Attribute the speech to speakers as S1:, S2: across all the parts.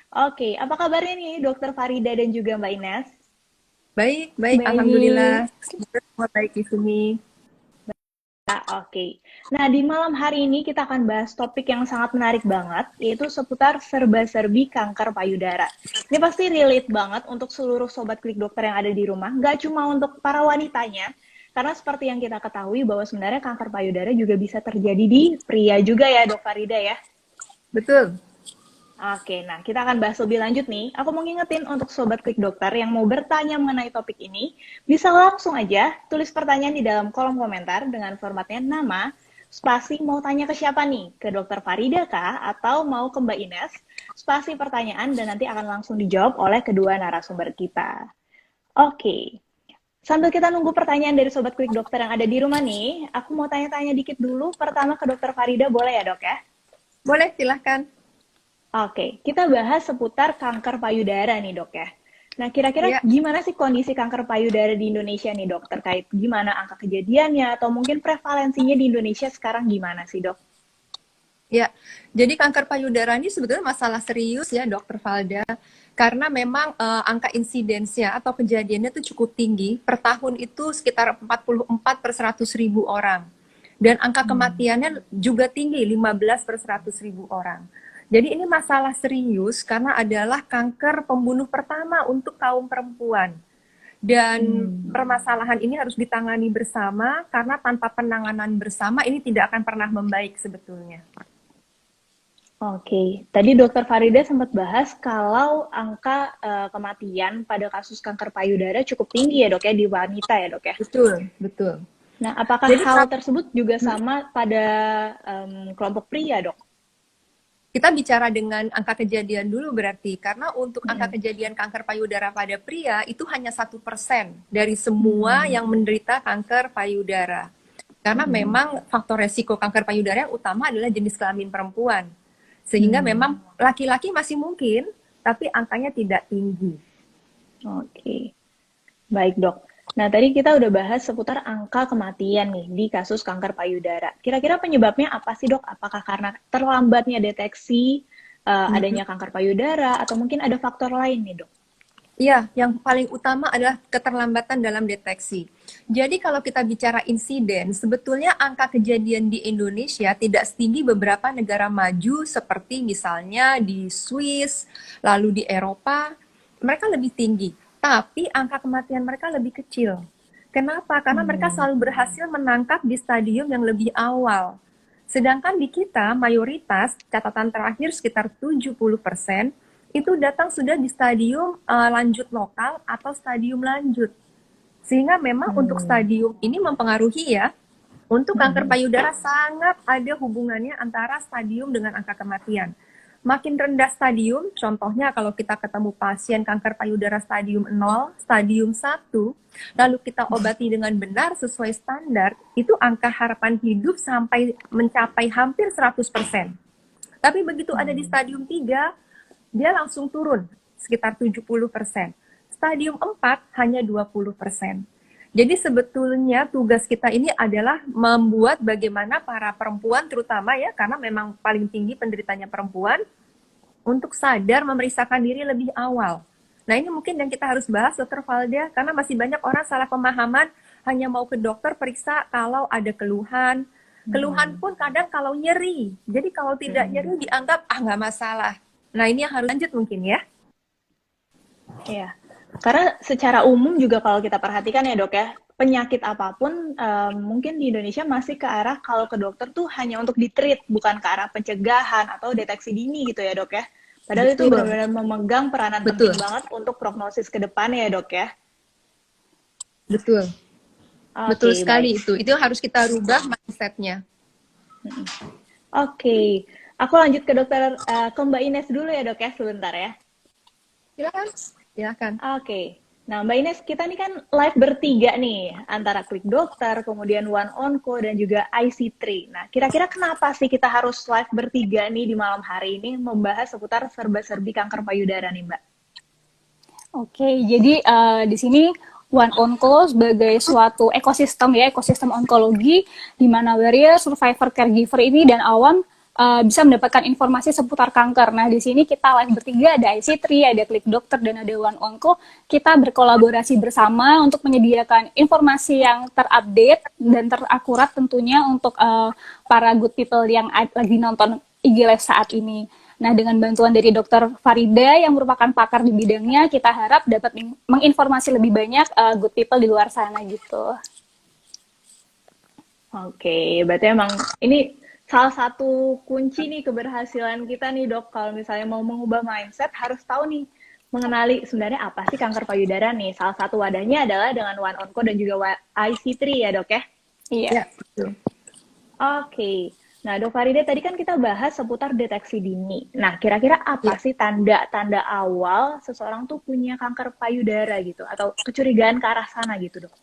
S1: Oke, apa kabarnya nih Dokter Farida dan juga Mbak Ines?
S2: Baik, baik,
S1: Baik.
S2: Alhamdulillah. Semoga semua baik di sini.
S1: Oke. Nah, di malam hari ini kita akan bahas topik yang sangat menarik banget, yaitu seputar serba-serbi kanker payudara. Ini pasti relate banget untuk seluruh sobat klik dokter yang ada di rumah, nggak cuma untuk para wanitanya, karena seperti yang kita ketahui bahwa sebenarnya kanker payudara juga bisa terjadi di pria juga ya, Dok Farida ya.
S2: Betul.
S1: Oke, nah kita akan bahas lebih lanjut nih. Aku mau ngingetin untuk sobat klik dokter yang mau bertanya mengenai topik ini, bisa langsung aja tulis pertanyaan di dalam kolom komentar dengan formatnya nama, spasi mau tanya ke siapa nih? Ke dokter Farida kah? Atau mau ke Mbak Ines? Spasi pertanyaan dan nanti akan langsung dijawab oleh kedua narasumber kita. Oke, sambil kita nunggu pertanyaan dari sobat klik dokter yang ada di rumah nih, aku mau tanya-tanya dikit dulu. Pertama ke dokter Farida, boleh ya dok ya?
S2: Boleh, silahkan.
S1: Oke, kita bahas seputar kanker payudara nih dok ya. Nah, kira-kira
S2: Ya,
S1: gimana sih kondisi kanker payudara di Indonesia nih dok? Terkait gimana angka kejadiannya atau mungkin prevalensinya di Indonesia sekarang gimana sih dok?
S2: ya. Jadi kanker payudara ini sebetulnya masalah serius ya, Dokter Valda. Karena memang angka insidensnya atau kejadiannya itu cukup tinggi. Per tahun itu sekitar 44 per 100 ribu orang. Dan angka kematiannya juga tinggi, 15 per 100 ribu orang. Jadi ini masalah serius karena adalah kanker pembunuh pertama untuk kaum perempuan. Dan permasalahan ini harus ditangani bersama karena tanpa penanganan bersama ini tidak akan pernah membaik sebetulnya.
S1: Oke, tadi dokter Farida sempat bahas kalau angka kematian pada kasus kanker payudara cukup tinggi ya dok ya di wanita ya dok ya.
S2: Betul, betul.
S1: Nah, apakah
S2: Jadi
S1: hal tersebut juga sama pada kelompok pria dok?
S2: kita bicara dengan angka kejadian dulu berarti karena untuk angka
S1: Mm-mm.
S2: kejadian kanker payudara pada pria itu hanya 1% dari semua
S1: Hmm.
S2: yang menderita kanker payudara. Karena
S1: Mm-mm.
S2: memang faktor resiko kanker payudara yang utama adalah jenis kelamin perempuan. Sehingga memang
S1: Hmm.
S2: laki-laki masih mungkin, tapi angkanya tidak tinggi.
S1: Oke. Baik, Dok. Nah, tadi kita udah bahas seputar angka kematian nih di kasus kanker payudara. Kira-kira penyebabnya apa sih, Dok? Apakah karena terlambatnya deteksi adanya kanker payudara atau mungkin ada faktor lain nih, Dok?
S2: Iya, yang paling utama adalah keterlambatan dalam deteksi. Jadi kalau kita bicara insiden, sebetulnya angka kejadian di Indonesia tidak setinggi beberapa negara maju seperti misalnya di Swiss, lalu di Eropa, mereka lebih tinggi. Tapi angka kematian mereka lebih kecil. Kenapa? Karena mereka
S1: Hmm.
S2: selalu berhasil menangkap di stadium yang lebih awal. Sedangkan di kita mayoritas catatan terakhir sekitar 70% itu datang sudah di stadium lanjut lokal atau stadium lanjut. Sehingga memang untuk
S1: Hmm.
S2: stadium ini mempengaruhi ya. Untuk kanker
S1: Hmm.
S2: payudara sangat ada hubungannya antara stadium dengan angka kematian. Makin rendah stadium, contohnya kalau kita ketemu pasien kanker payudara stadium 0, stadium 1, lalu kita obati dengan benar sesuai standar, itu angka harapan hidup sampai mencapai hampir 100%. Tapi begitu ada di
S1: Hmm.
S2: stadium 3, dia langsung turun sekitar 70%. Stadium 4 hanya 20%. Jadi sebetulnya tugas kita ini adalah membuat bagaimana para perempuan terutama ya, karena memang paling tinggi penderitanya perempuan, untuk sadar memeriksakan diri lebih awal. Nah ini mungkin yang kita harus bahas Dokter Valda, karena masih banyak orang salah pemahaman hanya mau ke dokter periksa kalau ada keluhan. Keluhan
S1: Hmm.
S2: pun kadang kalau nyeri. Jadi kalau tidak
S1: Hmm.
S2: nyeri dianggap nggak masalah. Nah ini yang harus lanjut mungkin ya.
S1: Ya, karena secara umum juga kalau kita perhatikan ya dok ya, penyakit apapun mungkin di Indonesia masih ke arah kalau ke dokter tuh hanya untuk ditreat, bukan ke arah pencegahan atau deteksi dini gitu ya dok ya. Padahal itu
S2: Betul,
S1: benar-benar memegang peranan penting
S2: betul,
S1: banget untuk prognosis ke depannya ya dok ya.
S2: betul. Betul
S1: Oke,
S2: sekali
S1: baik.
S2: itu. Itu yang harus kita rubah mindsetnya.
S1: Oke, aku lanjut ke dokter, ke Mbak Ines dulu ya dok ya, sebentar ya.
S2: Silakan, silakan.
S1: Oke. Nah, Mbak Ines, kita nih kan live bertiga nih, antara Klik Dokter, kemudian One Onco, dan juga IC3. Nah, kira-kira kenapa sih kita harus live bertiga nih di malam hari ini membahas seputar serba-serbi kanker payudara nih, Mbak?
S3: Oke, jadi di sini One Onco sebagai suatu ekosistem ya, ekosistem onkologi di mana warrior, survivor, caregiver ini dan awam bisa mendapatkan informasi seputar kanker. Nah, di sini kita live bertiga, ada IC3, ada Klik Dokter, dan ada One Onco. Kita berkolaborasi bersama untuk menyediakan informasi yang terupdate dan terakurat tentunya untuk para good people yang lagi nonton IG Live saat ini. Nah, dengan bantuan dari Dokter Farida yang merupakan pakar di bidangnya, kita harap dapat menginformasi lebih banyak good people di luar sana gitu.
S1: Oke, berarti emang ini salah satu kunci nih keberhasilan kita nih dok. Kalau misalnya mau mengubah mindset, harus tahu nih mengenali sebenarnya apa sih kanker payudara nih. Salah satu wadahnya adalah dengan One Onco dan juga IC3 ya dok ya.
S3: Iya.
S2: Ya, betul.
S1: Oke. Nah, Dok Farida, tadi kan kita bahas seputar deteksi dini. Nah, kira-kira apa sih tanda-tanda awal seseorang tuh punya kanker payudara gitu? Atau kecurigaan ke arah sana gitu, Dok?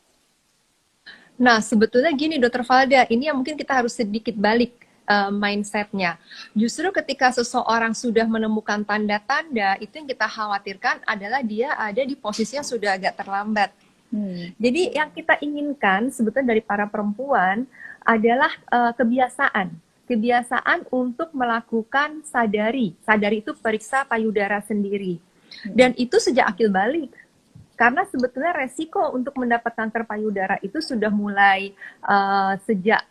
S2: Nah, sebetulnya gini, Dokter Valda, ini yang mungkin kita harus sedikit balik mindsetnya. Justru ketika seseorang sudah menemukan tanda-tanda, itu yang kita khawatirkan adalah dia ada di posisi yang sudah agak terlambat. Jadi yang kita inginkan sebetulnya dari para perempuan adalah kebiasaan untuk melakukan sadari itu periksa payudara sendiri, dan itu sejak akil balik, karena sebetulnya resiko untuk mendapat kanker payudara itu sudah mulai sejak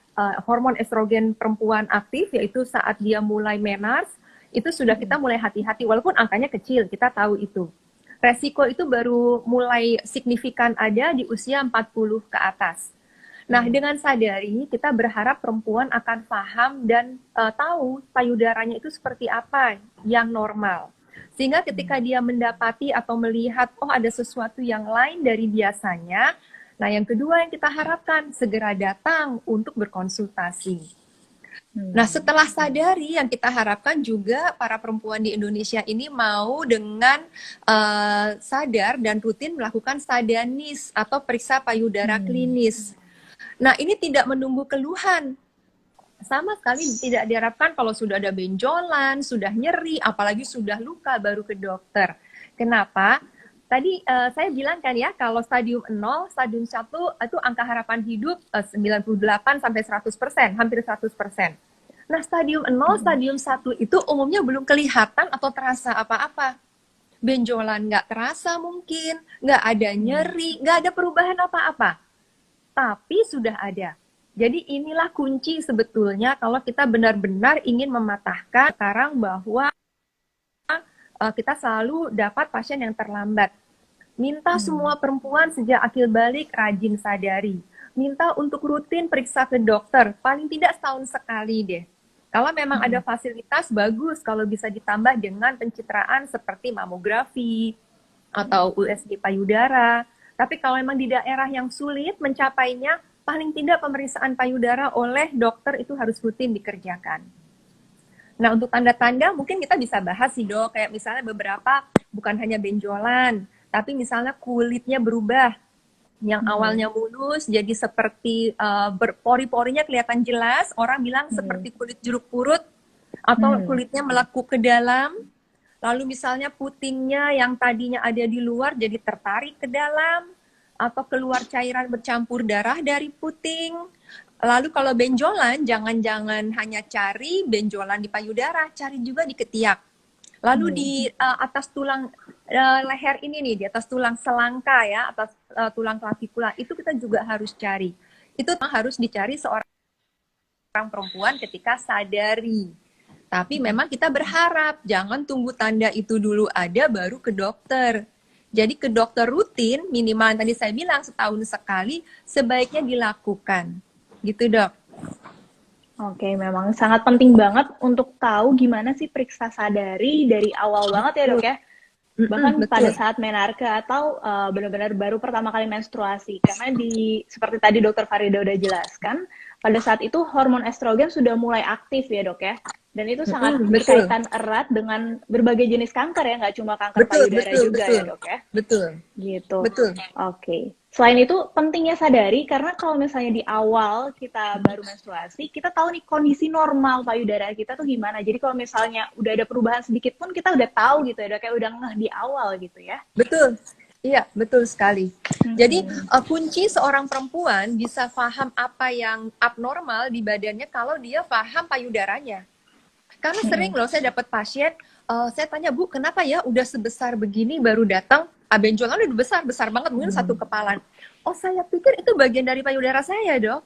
S2: hormon estrogen perempuan aktif, yaitu saat dia mulai menarche, itu sudah kita mulai hati-hati, walaupun angkanya kecil, kita tahu itu. Resiko itu baru mulai signifikan ada di usia 40 ke atas. Nah, dengan sadari, kita berharap perempuan akan paham dan tahu payudaranya itu seperti apa yang normal. Sehingga ketika dia mendapati atau melihat, oh ada sesuatu yang lain dari biasanya, nah yang kedua yang kita harapkan, segera datang untuk berkonsultasi. Nah, setelah sadari, yang kita harapkan juga para perempuan di Indonesia ini mau dengan sadar dan rutin melakukan sadanis atau periksa payudara klinis. Nah, ini tidak menunggu keluhan. Sama sekali tidak diharapkan kalau sudah ada benjolan, sudah nyeri, apalagi sudah luka baru ke dokter. Kenapa? Tadi saya bilang kan ya, kalau stadium 0, stadium 1 itu angka harapan hidup 98 sampai 100%, hampir 100%. Nah, stadium 0, stadium 1 itu umumnya belum kelihatan atau terasa apa-apa. Benjolan nggak terasa mungkin, nggak ada nyeri, nggak ada perubahan apa-apa. Tapi sudah ada. Jadi inilah kunci sebetulnya kalau kita benar-benar ingin mematahkan sekarang bahwa kita selalu dapat pasien yang terlambat. Minta semua perempuan sejak akil balik rajin sadari. Minta untuk rutin periksa ke dokter, paling tidak setahun sekali deh. Kalau memang ada fasilitas, bagus kalau bisa ditambah dengan pencitraan seperti mamografi atau USG payudara. Tapi kalau memang di daerah yang sulit mencapainya, paling tidak pemeriksaan payudara oleh dokter itu harus rutin dikerjakan. Nah, untuk tanda-tanda mungkin kita bisa bahas sih dok, kayak misalnya beberapa bukan hanya benjolan, tapi misalnya kulitnya berubah. Yang awalnya mulus jadi seperti pori-porinya kelihatan jelas, orang bilang seperti kulit jeruk purut, atau kulitnya melekuk ke dalam. Lalu misalnya putingnya yang tadinya ada di luar jadi tertarik ke dalam, atau keluar cairan bercampur darah dari puting. Lalu kalau benjolan, jangan-jangan hanya cari benjolan di payudara, cari juga di ketiak. Lalu di atas tulang leher ini nih, di atas tulang selangka ya, atas tulang klavikula, itu kita juga harus cari. Itu harus dicari seorang perempuan ketika sadari. Tapi memang kita berharap jangan tunggu tanda itu dulu ada baru ke dokter. Jadi ke dokter rutin, minimal tadi saya bilang setahun sekali, sebaiknya dilakukan. Gitu dok.
S1: Oke, memang sangat penting banget untuk tahu gimana sih periksa sadari dari awal banget ya dok ya. Bahkan pada saat menarche atau benar-benar baru pertama kali menstruasi. Karena seperti tadi dokter Farida udah jelaskan, pada saat itu hormon estrogen sudah mulai aktif ya dok ya. Dan itu sangat berkaitan erat dengan berbagai jenis kanker ya, nggak cuma kanker payudara juga ya dok ya.
S2: Betul.
S1: Gitu.
S2: Betul.
S1: Oke. Selain itu pentingnya sadari karena kalau misalnya di awal kita baru menstruasi, kita tahu nih kondisi normal payudara kita tuh gimana. Jadi kalau misalnya udah ada perubahan sedikit pun kita udah tahu gitu ya dok, kayak udah ngeh di awal gitu ya.
S2: Betul. Iya, betul sekali. Jadi kunci seorang perempuan bisa paham apa yang abnormal di badannya kalau dia paham payudaranya. Karena sering loh saya dapat pasien, saya tanya, Bu, kenapa ya udah sebesar begini baru datang, benjolan udah besar, besar banget, mungkin satu kepalan. Oh, saya pikir itu bagian dari payudara saya, Dok.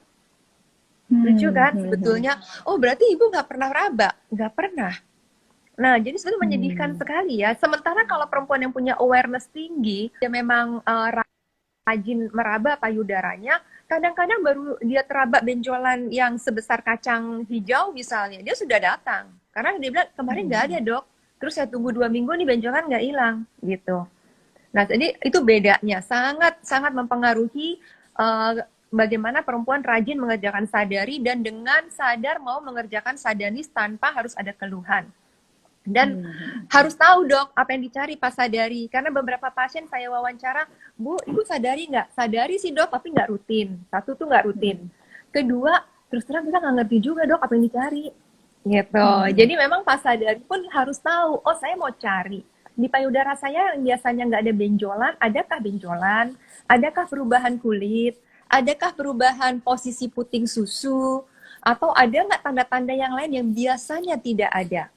S2: Lucu kan sebetulnya. Oh, berarti Ibu nggak pernah raba? Nggak pernah. Nah, jadi sebenarnya menyedihkan sekali ya. Sementara kalau perempuan yang punya awareness tinggi, dia memang rajin meraba payudaranya, kadang-kadang baru dia teraba benjolan yang sebesar kacang hijau misalnya, dia sudah datang. Karena dia bilang, kemarin nggak ada, Dok. Terus saya tunggu 2 minggu nih benjolan nggak hilang, gitu. Nah, jadi itu bedanya. Sangat mempengaruhi bagaimana perempuan rajin mengerjakan sadari dan dengan sadar mau mengerjakan sadanis tanpa harus ada keluhan. Dan harus tahu, Dok, apa yang dicari pas sadari. Karena beberapa pasien saya wawancara, Bu, Ibu sadari nggak? Sadari sih, Dok, tapi nggak rutin. Satu tuh nggak rutin. Kedua, terus terang kita nggak ngerti juga, Dok, apa yang dicari. Gitu. Jadi memang pas sadari pun harus tahu, oh saya mau cari. Di payudara saya yang biasanya nggak ada benjolan, adakah benjolan? Adakah perubahan kulit? Adakah perubahan posisi puting susu? Atau ada nggak tanda-tanda yang lain yang biasanya tidak ada?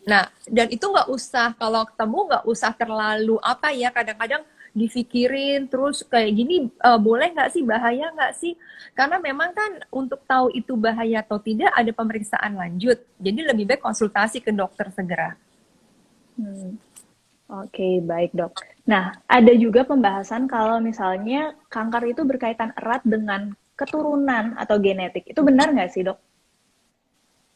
S2: Nah, dan itu nggak usah, kalau ketemu nggak usah terlalu apa ya, kadang-kadang difikirin terus kayak gini, boleh nggak sih, bahaya nggak sih? Karena memang kan untuk tahu itu bahaya atau tidak ada pemeriksaan lanjut. Jadi lebih baik konsultasi ke dokter segera.
S1: Oke, baik, Dok. Nah, ada juga pembahasan kalau misalnya kanker itu berkaitan erat dengan keturunan atau genetik. Itu benar nggak sih, Dok?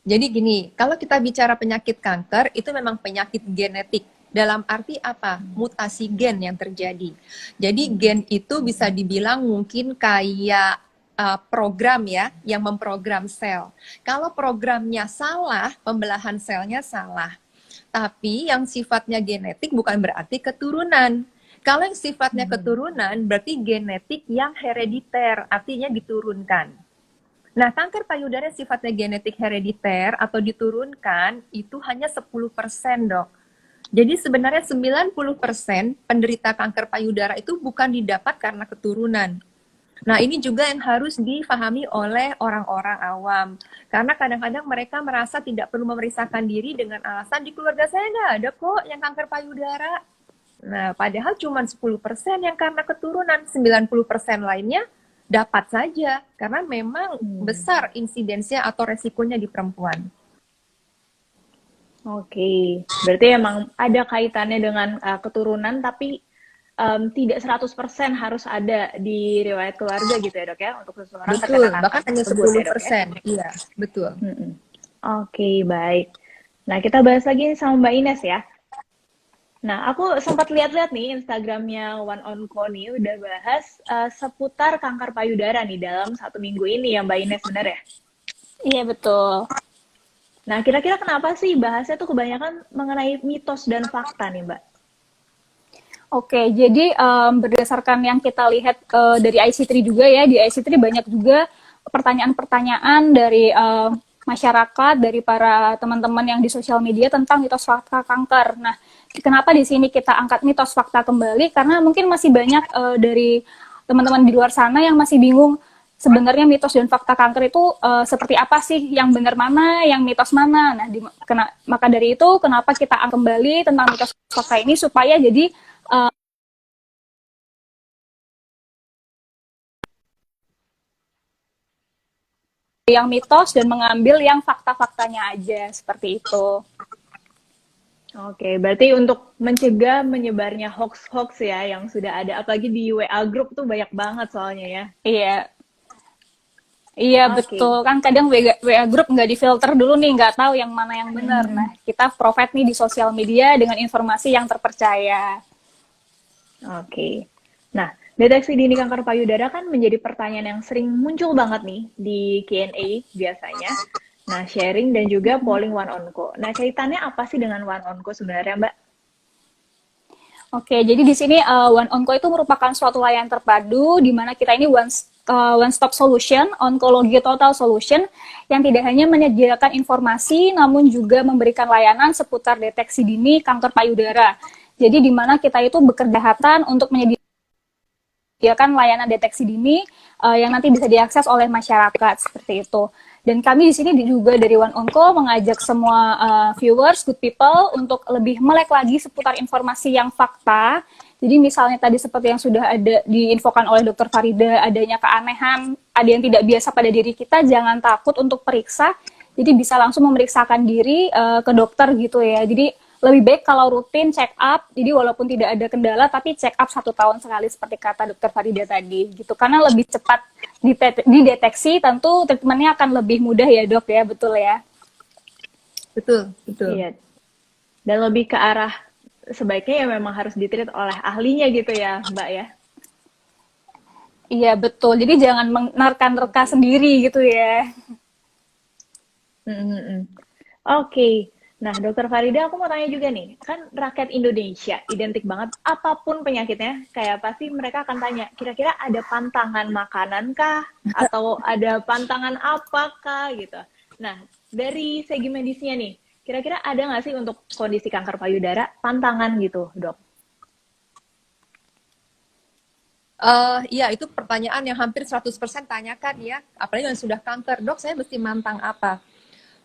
S2: Jadi gini, kalau kita bicara penyakit kanker, itu memang penyakit genetik. Dalam arti apa? Mutasi gen yang terjadi. Jadi gen itu bisa dibilang mungkin kayak program ya, yang memprogram sel. Kalau programnya salah, pembelahan selnya salah. Tapi yang sifatnya genetik bukan berarti keturunan. Kalau yang sifatnya keturunan, berarti genetik yang herediter, artinya diturunkan. Nah, kanker payudara sifatnya genetik herediter atau diturunkan itu hanya 10%, Dok. Jadi sebenarnya 90% penderita kanker payudara itu bukan didapat karena keturunan. Nah, ini juga yang harus difahami oleh orang-orang awam. Karena kadang-kadang mereka merasa tidak perlu memeriksakan diri dengan alasan di keluarga saya nggak ada kok yang kanker payudara. Nah, padahal cuma 10% yang karena keturunan, 90% lainnya dapat saja, karena memang besar insidensinya atau resikonya di perempuan.
S1: Oke, berarti emang ada kaitannya dengan keturunan, tapi tidak 100% harus ada di riwayat keluarga gitu ya, Dok ya, untuk seseorang
S2: Betul,
S1: terkena kanker
S2: bahkan hanya
S1: tersebut ya, Dok ya?
S2: 10%. Iya, betul.
S1: Oke, baik. Nah, kita bahas lagi sama Mbak Ines ya. Nah, aku sempat lihat-lihat nih Instagramnya One On Co nih udah bahas seputar kanker payudara nih dalam 1 minggu ini ya, Mbak Ines, benar ya?
S3: Iya, betul.
S1: Nah, kira-kira kenapa sih bahasnya tuh kebanyakan mengenai mitos dan fakta nih, Mbak?
S3: Oke, jadi berdasarkan yang kita lihat dari IC3 juga ya, di IC3 banyak juga pertanyaan-pertanyaan dari masyarakat, dari para teman-teman yang di sosial media tentang mitos fakta kanker. Nah, kenapa di sini kita angkat mitos fakta kembali? Karena mungkin masih banyak dari teman-teman di luar sana yang masih bingung sebenarnya mitos dan fakta kanker itu seperti apa sih, yang benar mana, yang mitos mana. Nah, maka dari itu kenapa kita angkat kembali tentang mitos fakta ini supaya jadi yang mitos dan mengambil yang fakta-faktanya aja, seperti itu.
S1: Oke, berarti untuk mencegah menyebarnya hoax-hoax ya yang sudah ada, apalagi di WA group tuh banyak banget soalnya ya.
S3: Iya, iya betul. Kan kadang WA group nggak difilter dulu nih, nggak tahu yang mana yang benar. Nah, kita provide nih di sosial media dengan informasi yang terpercaya.
S1: Oke. Nah, deteksi dini kanker payudara kan menjadi pertanyaan yang sering muncul banget nih di Q&A biasanya. Nah, sharing dan juga polling One On Co. Nah, kaitannya apa sih dengan One On Co sebenarnya, Mbak?
S3: Oke, jadi di sini One On Co itu merupakan suatu layanan terpadu di mana kita ini one stop solution, onkologi total solution yang tidak hanya menyediakan informasi namun juga memberikan layanan seputar deteksi dini kanker payudara. Jadi di mana kita itu bekerja untuk menyediakan menyediakan layanan deteksi dini yang nanti bisa diakses oleh masyarakat seperti itu. Dan kami di sini juga dari One Onco mengajak semua viewers, good people untuk lebih melek lagi seputar informasi yang fakta. Jadi misalnya tadi seperti yang sudah ada diinfokan oleh Dr. Farida, adanya keanehan, ada yang tidak biasa pada diri kita, jangan takut untuk periksa. Jadi bisa langsung memeriksakan diri ke dokter gitu ya. Jadi lebih baik kalau rutin check up, jadi walaupun tidak ada kendala, tapi check up 1 tahun sekali seperti kata Dokter Farida tadi, gitu. Karena lebih cepat dideteksi, tentu treatmentnya akan lebih mudah ya dok ya, betul ya?
S2: Betul, betul.
S1: Iya. Dan lebih ke arah sebaiknya ya memang harus ditreat oleh ahlinya gitu ya Mbak ya?
S3: Iya betul, jadi jangan menerka-nerka sendiri gitu ya.
S1: Oke. Nah, Dokter Farida, aku mau tanya juga nih, kan rakyat Indonesia identik banget apapun penyakitnya, kayak pasti mereka akan tanya, kira-kira ada pantangan makanan kah? Atau ada pantangan apakah gitu. Nah, dari segi medisnya nih, kira-kira ada nggak sih untuk kondisi kanker payudara pantangan gitu, dok?
S2: Iya, itu pertanyaan yang hampir 100% tanyakan ya. Apalagi yang sudah kanker, dok saya mesti mantang apa?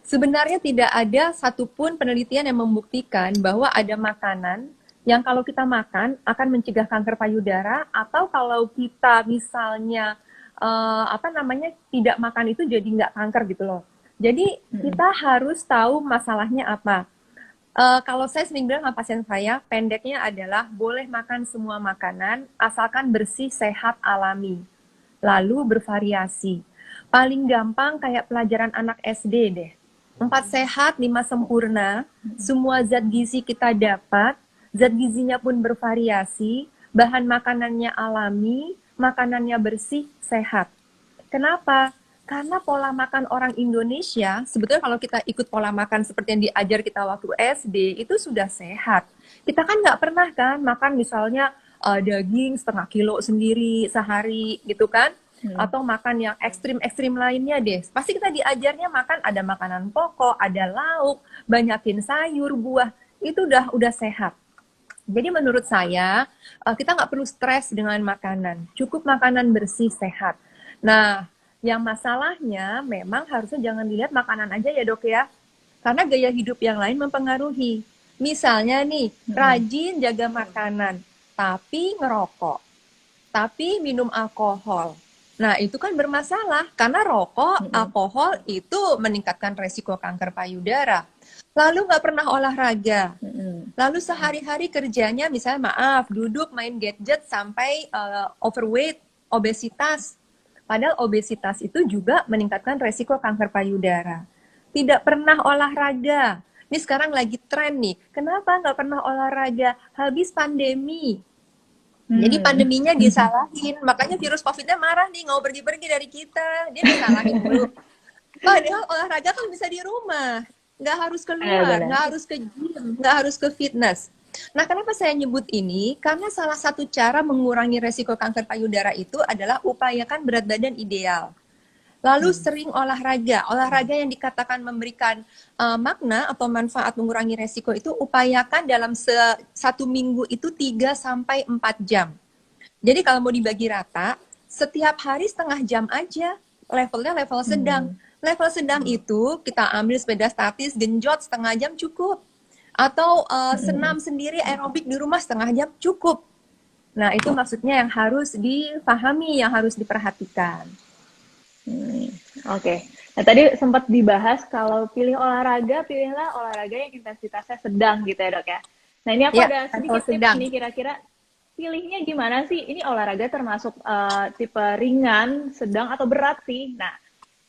S2: Sebenarnya tidak ada satupun penelitian yang membuktikan bahwa ada makanan yang kalau kita makan akan mencegah kanker payudara, atau kalau kita misalnya tidak makan itu jadi nggak kanker gitu loh. Jadi kita harus tahu masalahnya apa. Kalau saya sering bilang sama pasien saya, pendeknya adalah boleh makan semua makanan asalkan bersih, sehat, alami. Lalu bervariasi. Paling gampang kayak pelajaran anak SD deh. 4 sehat, 5 sempurna, semua zat gizi kita dapat, zat gizinya pun bervariasi, bahan makanannya alami, makanannya bersih, sehat. Kenapa? Karena pola makan orang Indonesia, sebetulnya kalau kita ikut pola makan seperti yang diajar kita waktu SD, itu sudah sehat. Kita kan nggak pernah kan makan misalnya daging 1/2 kilo sendiri sehari gitu kan, atau makan yang ekstrim-ekstrim lainnya deh. Pasti kita diajarnya makan ada makanan pokok, ada lauk, banyakin sayur, buah, itu udah sehat. Jadi menurut saya kita nggak perlu stres dengan makanan, cukup makanan bersih sehat. Nah, yang masalahnya memang harusnya jangan dilihat makanan aja ya dok ya, karena gaya hidup yang lain mempengaruhi. Misalnya nih, rajin jaga makanan, tapi ngerokok, tapi minum alkohol. Nah, itu kan bermasalah karena rokok, alkohol itu meningkatkan resiko kanker payudara. Lalu nggak pernah olahraga. Lalu sehari-hari kerjanya misalnya maaf, duduk main gadget sampai overweight, obesitas. Padahal obesitas itu juga meningkatkan resiko kanker payudara. Tidak pernah olahraga. Ini sekarang lagi tren nih. Kenapa nggak pernah olahraga? Habis pandemi. Jadi pandeminya disalahin, makanya virus COVID-nya marah nih, nggak mau pergi-pergi dari kita, dia disalahin dulu. Padahal olahraga kan bisa di rumah, nggak harus keluar, nggak harus ke gym, nggak harus ke fitness. Nah, kenapa saya nyebut ini? Karena salah satu cara mengurangi resiko kanker payudara itu adalah upayakan berat badan ideal. Lalu sering olahraga. Olahraga yang dikatakan memberikan makna atau manfaat mengurangi resiko itu upayakan dalam 1 minggu itu 3-4 jam. Jadi kalau mau dibagi rata, setiap hari setengah jam aja, levelnya level sedang. Level sedang itu kita ambil sepeda statis, genjot setengah jam cukup. Atau senam sendiri aerobik di rumah setengah jam cukup. Nah, itu maksudnya yang harus dipahami, yang harus diperhatikan.
S1: Oke. Nah, tadi sempat dibahas kalau pilih olahraga, pilihlah olahraga yang intensitasnya sedang gitu ya dok ya. Nah, ini aku ada sedikit tips nih, kira-kira pilihnya gimana sih? Ini olahraga termasuk tipe ringan, sedang, atau berat sih? Nah,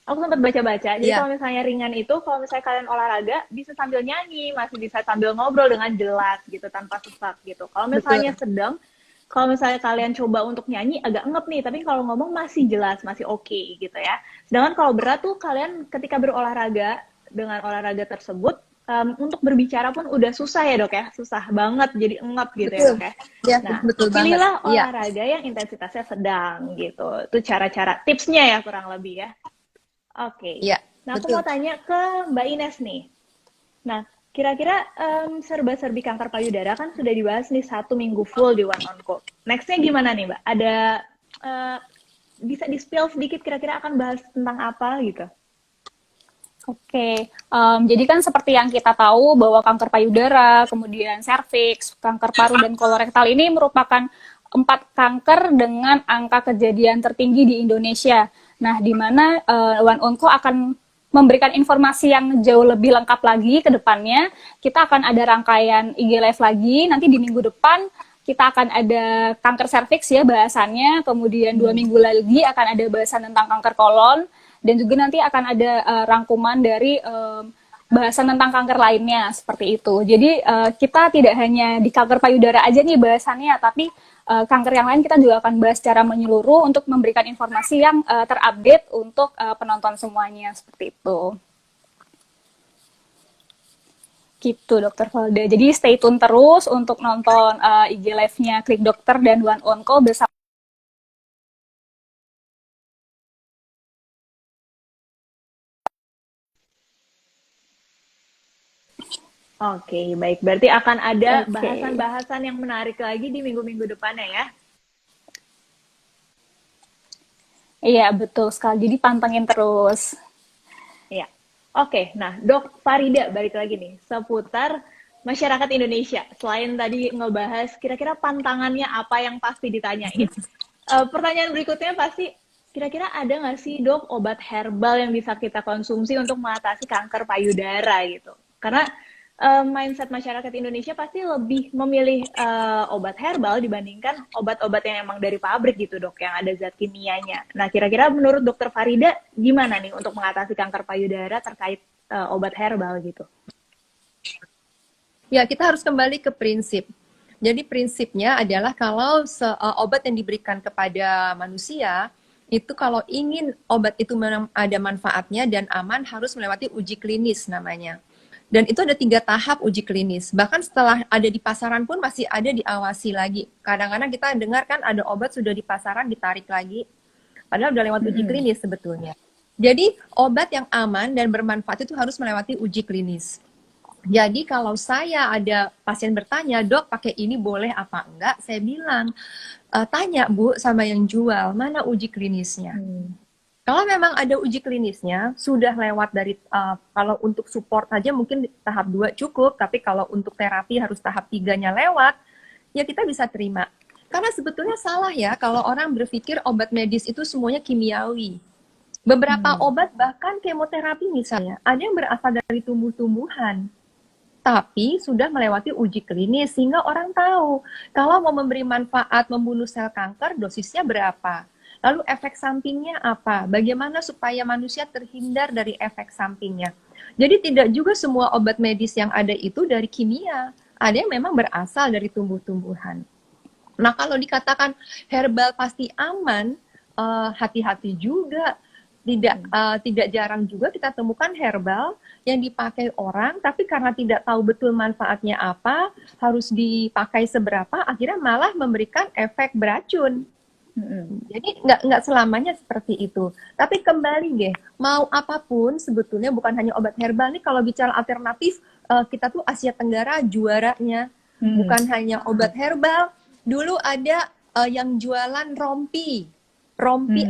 S1: aku sempat baca-baca, jadi kalau misalnya ringan itu, kalau misalnya kalian olahraga, bisa sambil nyanyi, masih bisa sambil ngobrol dengan jelas gitu, tanpa sesak gitu. Kalau misalnya sedang, kalau misalnya kalian coba untuk nyanyi agak ngep nih, tapi kalau ngomong masih jelas, masih oke gitu ya. Sedangkan kalau berat tuh kalian ketika berolahraga dengan olahraga tersebut untuk berbicara pun udah susah ya dok ya, susah banget jadi ngep gitu ya dok ya. Nah, pilihlah olahraga yang intensitasnya sedang gitu. Itu cara-cara tipsnya ya kurang lebih ya. Oke. Nah aku mau tanya ke Mbak Ines nih. Nah, kira-kira serba-serbi kanker payudara kan sudah dibahas nih 1 minggu full di One Onco. Next-nya gimana nih Mbak? Ada eh, bisa di-spill sedikit kira-kira akan bahas tentang apa gitu?
S3: Oke, jadi kan seperti yang kita tahu bahwa kanker payudara, kemudian serviks, kanker paru dan kolorektal ini merupakan 4 kanker dengan angka kejadian tertinggi di Indonesia. Nah, di mana One Onco akan memberikan informasi yang jauh lebih lengkap lagi ke depannya. Kita akan ada rangkaian IG Live lagi, nanti di minggu depan kita akan ada kanker serviks ya bahasannya, kemudian 2 minggu lagi akan ada bahasan tentang kanker kolon, dan juga nanti akan ada rangkuman dari bahasan tentang kanker lainnya seperti itu. Jadi kita tidak hanya di kanker payudara aja nih bahasannya, tapi kanker yang lain kita juga akan bahas secara menyeluruh untuk memberikan informasi yang terupdate untuk penonton semuanya seperti itu. Gitu, Dokter Valda. Jadi stay tune terus untuk nonton IG Live-nya Klik Dokter dan One Onco bersama.
S1: Oke, baik. Berarti akan ada
S3: Oke.
S1: bahasan-bahasan yang menarik lagi di minggu-minggu depannya ya.
S3: Iya, betul sekali. Jadi pantengin terus.
S1: Iya. Oke, nah Dok Farida balik lagi nih seputar masyarakat Indonesia. Selain tadi ngebahas kira-kira pantangannya apa yang pasti ditanyain, pertanyaan berikutnya pasti kira-kira ada nggak sih Dok obat herbal yang bisa kita konsumsi untuk mengatasi kanker payudara gitu? Karena mindset masyarakat Indonesia pasti lebih memilih obat herbal dibandingkan obat-obat yang emang dari pabrik gitu Dok, yang ada zat kimianya. Nah kira-kira menurut Dokter Farida gimana nih untuk mengatasi kanker payudara terkait obat herbal gitu?
S2: Ya, kita harus kembali ke prinsip. Jadi prinsipnya adalah kalau obat yang diberikan kepada manusia, itu kalau ingin obat itu ada manfaatnya dan aman harus melewati uji klinis namanya. Dan itu ada 3 tahap uji klinis. Bahkan setelah ada di pasaran pun masih ada diawasi lagi. Kadang-kadang kita dengar kan ada obat sudah di pasaran ditarik lagi. Padahal udah lewat uji klinis sebetulnya. Jadi obat yang aman dan bermanfaat itu harus melewati uji klinis. Jadi kalau saya ada pasien bertanya, Dok pakai ini boleh apa enggak? Saya bilang, tanya Bu sama yang jual, mana uji klinisnya? Kalau memang ada uji klinisnya, sudah lewat dari, kalau untuk support aja mungkin tahap 2 cukup, tapi kalau untuk terapi harus tahap 3-nya lewat, ya kita bisa terima. Karena sebetulnya salah ya, kalau orang berpikir obat medis itu semuanya kimiawi. Beberapa obat bahkan kemoterapi misalnya, ada yang berasal dari tumbuh-tumbuhan. Tapi sudah melewati uji klinis sehingga orang tahu kalau mau memberi manfaat membunuh sel kanker dosisnya berapa. Lalu efek sampingnya apa? Bagaimana supaya manusia terhindar dari efek sampingnya? Jadi tidak juga semua obat medis yang ada itu dari kimia. Ada yang memang berasal dari tumbuh-tumbuhan. Nah kalau dikatakan herbal pasti aman, hati-hati juga. Tidak jarang juga kita temukan herbal yang dipakai orang, tapi karena tidak tahu betul manfaatnya apa, harus dipakai seberapa, akhirnya malah memberikan efek beracun. Jadi nggak selamanya seperti itu. Tapi kembali deh, mau apapun sebetulnya bukan hanya obat herbal nih. Kalau bicara alternatif, kita tuh Asia Tenggara juaranya. Bukan hanya obat herbal. Dulu ada yang jualan rompi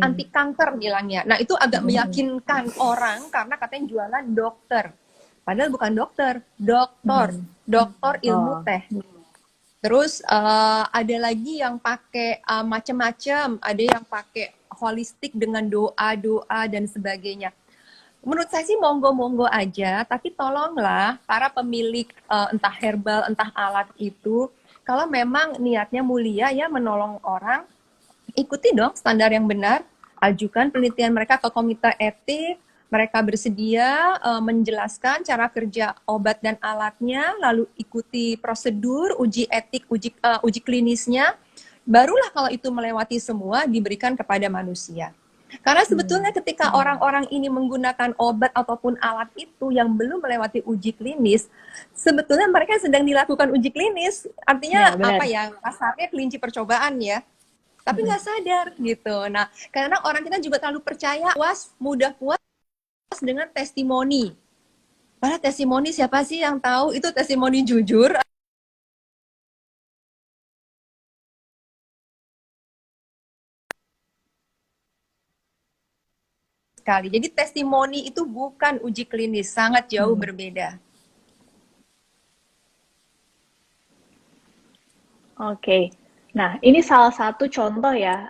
S2: anti kanker bilangnya. Nah itu agak meyakinkan orang karena katanya jualan dokter. Padahal bukan dokter, doktor ilmu teknik. Terus ada lagi yang pakai macam-macam, ada yang pakai holistik dengan doa dan sebagainya. Menurut saya sih monggo-monggo aja, tapi tolonglah para pemilik entah herbal, entah alat itu, kalau memang niatnya mulia ya menolong orang, ikuti dong standar yang benar, ajukan penelitian mereka ke komite etik, mereka bersedia menjelaskan cara kerja obat dan alatnya, lalu ikuti prosedur, uji etik, uji klinisnya, barulah kalau itu melewati semua diberikan kepada manusia. Karena sebetulnya ketika orang-orang ini menggunakan obat ataupun alat itu yang belum melewati uji klinis, sebetulnya mereka sedang dilakukan uji klinis, artinya apa ya, kasarnya kelinci percobaan ya. Tapi nggak sadar gitu. Nah, karena orang kita juga terlalu percaya, mudah puas dengan testimoni. Padahal testimoni siapa sih yang tahu itu testimoni jujur? sekali. Jadi testimoni itu bukan uji klinis, sangat jauh berbeda.
S1: Oke. Nah, ini salah satu contoh ya,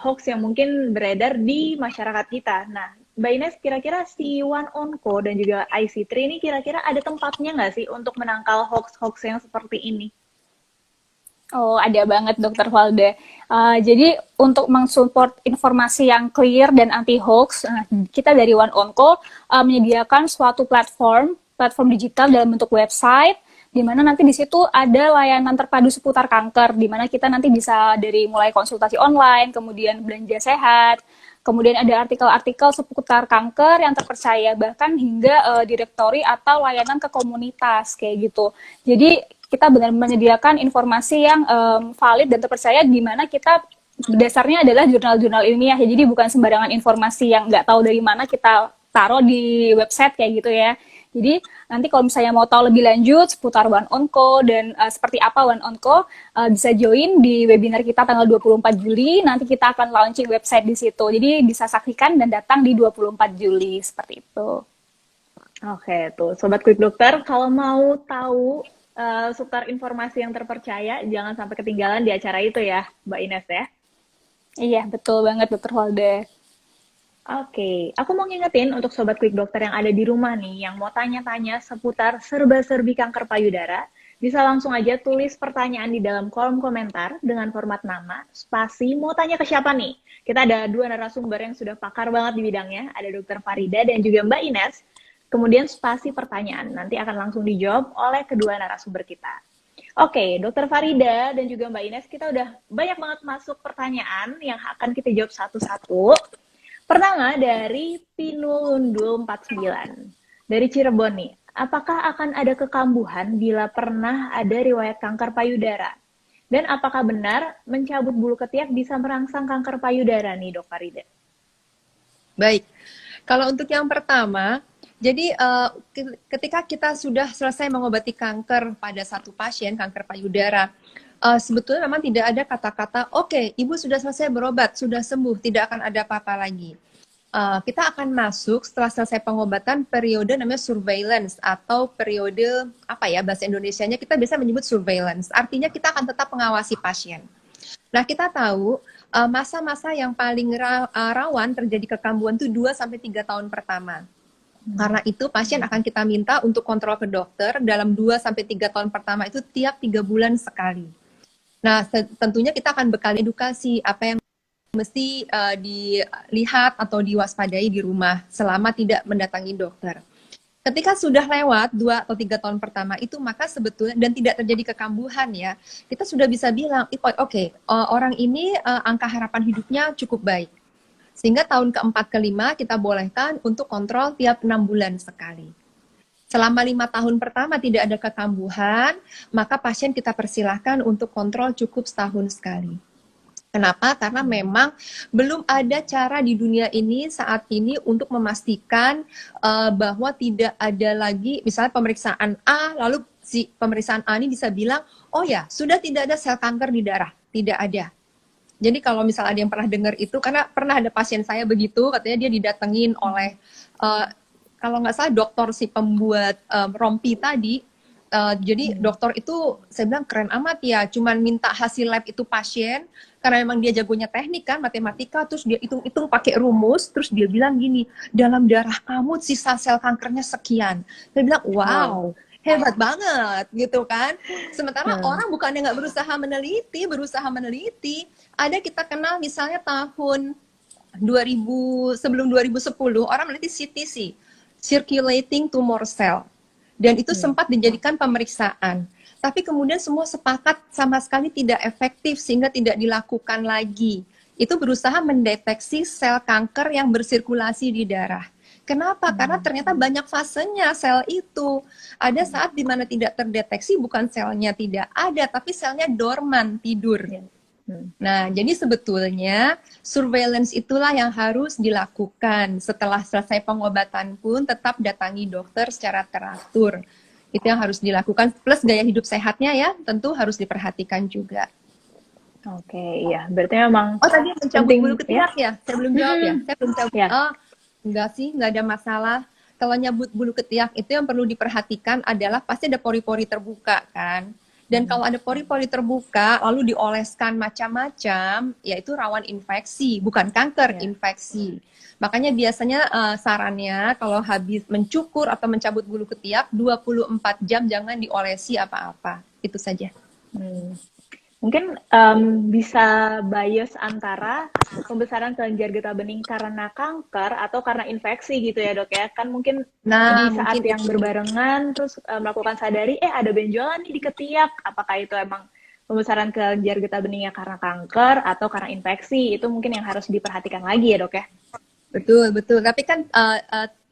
S1: hoax yang mungkin beredar di masyarakat kita. Nah, Mbak Ines, kira-kira si One Onco dan juga IC3 ini kira-kira ada tempatnya nggak sih untuk menangkal hoax-hoax yang seperti ini?
S3: Oh, ada banget Dokter Valda. Jadi untuk mensupport informasi yang clear dan anti hoax, kita dari One Onco menyediakan suatu platform digital dalam bentuk website, di mana nanti di situ ada layanan terpadu seputar kanker, di mana kita nanti bisa dari mulai konsultasi online, kemudian belanja sehat, kemudian ada artikel-artikel seputar kanker yang terpercaya, bahkan hingga direktori atau layanan ke komunitas kayak gitu. Jadi kita benar menyediakan informasi yang valid dan terpercaya, di mana kita dasarnya adalah jurnal-jurnal ilmiah ya. Jadi bukan sembarangan informasi yang nggak tahu dari mana kita taruh di website kayak gitu ya. Jadi nanti kalau misalnya mau tahu lebih lanjut seputar One Onco dan seperti apa One Onco, bisa join di webinar kita tanggal 24 Juli. Nanti kita akan launching website di situ. Jadi bisa saksikan dan datang di 24 Juli seperti itu.
S1: Oke, tuh Sobat Quick Dokter, kalau mau tahu seputar informasi yang terpercaya, jangan sampai ketinggalan di acara itu ya, Mbak Ines ya.
S3: Iya, betul banget Dokter Valda.
S1: Oke, aku mau ngingetin untuk Sobat Quick Dokter yang ada di rumah nih, yang mau tanya-tanya seputar serba-serbi kanker payudara, bisa langsung aja tulis pertanyaan di dalam kolom komentar dengan format nama, spasi, mau tanya ke siapa nih? Kita ada dua narasumber yang sudah pakar banget di bidangnya, ada Dokter Farida dan juga Mbak Ines. Kemudian spasi pertanyaan, nanti akan langsung dijawab oleh kedua narasumber kita. Oke, Dokter Farida dan juga Mbak Ines, kita udah banyak banget masuk pertanyaan yang akan kita jawab satu-satu. Pertama dari Pinulundul 49, dari Cirebon nih. Apakah akan ada kekambuhan bila pernah ada riwayat kanker payudara? Dan apakah benar mencabut bulu ketiak bisa merangsang kanker payudara nih, Dok Farida?
S2: Baik, kalau untuk yang pertama, jadi ketika kita sudah selesai mengobati kanker pada satu pasien, kanker payudara, sebetulnya memang tidak ada kata-kata, oke, ibu sudah selesai berobat, sudah sembuh, tidak akan ada apa-apa lagi. Kita akan masuk setelah selesai pengobatan periode namanya surveillance atau periode, apa ya bahasa Indonesianya, kita bisa menyebut surveillance. Artinya kita akan tetap mengawasi pasien. Nah, kita tahu masa-masa yang paling rawan terjadi kekambuhan itu 2-3 tahun pertama. Karena itu pasien akan kita minta untuk kontrol ke dokter dalam 2-3 tahun pertama itu tiap 3 bulan sekali. Nah, tentunya kita akan bekal edukasi apa yang mesti dilihat atau diwaspadai di rumah selama tidak mendatangi dokter. Ketika sudah lewat 2-3 tahun pertama itu, maka sebetulnya, dan tidak terjadi kekambuhan ya, kita sudah bisa bilang, oke, orang ini angka harapan hidupnya cukup baik. Sehingga tahun keempat kelima kita bolehkan untuk kontrol tiap 6 bulan sekali. Selama 5 tahun pertama tidak ada kekambuhan, maka pasien kita persilahkan untuk kontrol cukup setahun sekali. Kenapa? Karena memang belum ada cara di dunia ini saat ini untuk memastikan bahwa tidak ada lagi, misalnya pemeriksaan A, lalu si pemeriksaan A ini bisa bilang, oh ya, sudah tidak ada sel kanker di darah. Tidak ada. Jadi kalau misalnya ada yang pernah dengar itu, karena pernah ada pasien saya begitu, katanya dia didatengin oleh, kalau nggak salah dokter si pembuat rompi tadi, jadi dokter itu, saya bilang keren amat ya, cuman minta hasil lab itu pasien, karena memang dia jagonya teknik kan, matematika, terus dia hitung-hitung pakai rumus, terus dia bilang gini, dalam darah kamu sisa sel kankernya sekian. Saya bilang, wow. Hebat banget gitu kan. Sementara orang bukannya nggak berusaha meneliti. Ada kita kenal misalnya tahun 2000, sebelum 2010 orang meneliti CTC, circulating tumor cell. Dan itu sempat dijadikan pemeriksaan. Tapi kemudian semua sepakat sama sekali tidak efektif sehingga tidak dilakukan lagi. Itu berusaha mendeteksi sel kanker yang bersirkulasi di darah. Kenapa? Karena ternyata banyak fasenya sel itu. Ada saat di mana tidak terdeteksi, bukan selnya tidak ada, tapi selnya dorman, tidur. Nah, jadi sebetulnya surveillance itulah yang harus dilakukan. Setelah selesai pengobatan pun tetap datangi dokter secara teratur. Itu yang harus dilakukan. Plus gaya hidup sehatnya ya, tentu harus diperhatikan juga.
S1: Oke, iya. Berarti memang
S2: tadi mencabut bulu ketiak ya? Saya belum jawab ya? Saya belum jawab.
S1: Ya.
S2: Enggak sih, nggak ada masalah. Kalau nyabut bulu ketiak itu yang perlu diperhatikan adalah pasti ada pori-pori terbuka kan. Dan kalau ada pori-pori terbuka lalu dioleskan macam-macam, ya itu rawan infeksi, bukan kanker,
S1: Ya.
S2: infeksi. Makanya biasanya sarannya kalau habis mencukur atau mencabut bulu ketiak 24 jam jangan diolesi apa-apa. Itu saja.
S1: Hmm. Mungkin bisa bias antara pembesaran kelenjar getah bening karena kanker atau karena infeksi gitu ya dok ya. Kan mungkin
S2: Nah,
S1: di saat
S2: mungkin
S1: yang
S2: itu.
S1: berbarengan terus melakukan sadari, ada benjolan nih di ketiak. Apakah itu emang pembesaran kelenjar getah beningnya karena kanker atau karena infeksi? Itu mungkin yang harus diperhatikan lagi ya dok ya.
S2: Betul, betul. Tapi kan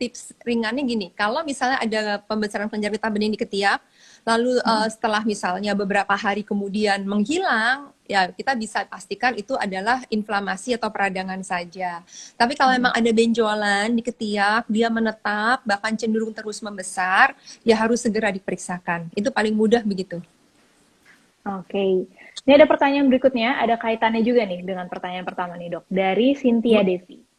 S2: tips ringannya gini, kalau misalnya ada pembesaran kelenjar getah bening di ketiak, lalu setelah misalnya beberapa hari kemudian menghilang, ya kita bisa pastikan itu adalah inflamasi atau peradangan saja. Tapi kalau memang ada benjolan di ketiak, dia menetap, bahkan cenderung terus membesar, ya harus segera diperiksakan. Itu paling mudah begitu.
S1: Oke. Ini ada pertanyaan berikutnya, ada kaitannya juga nih dengan pertanyaan pertama nih dok. Dari Cynthia Devi.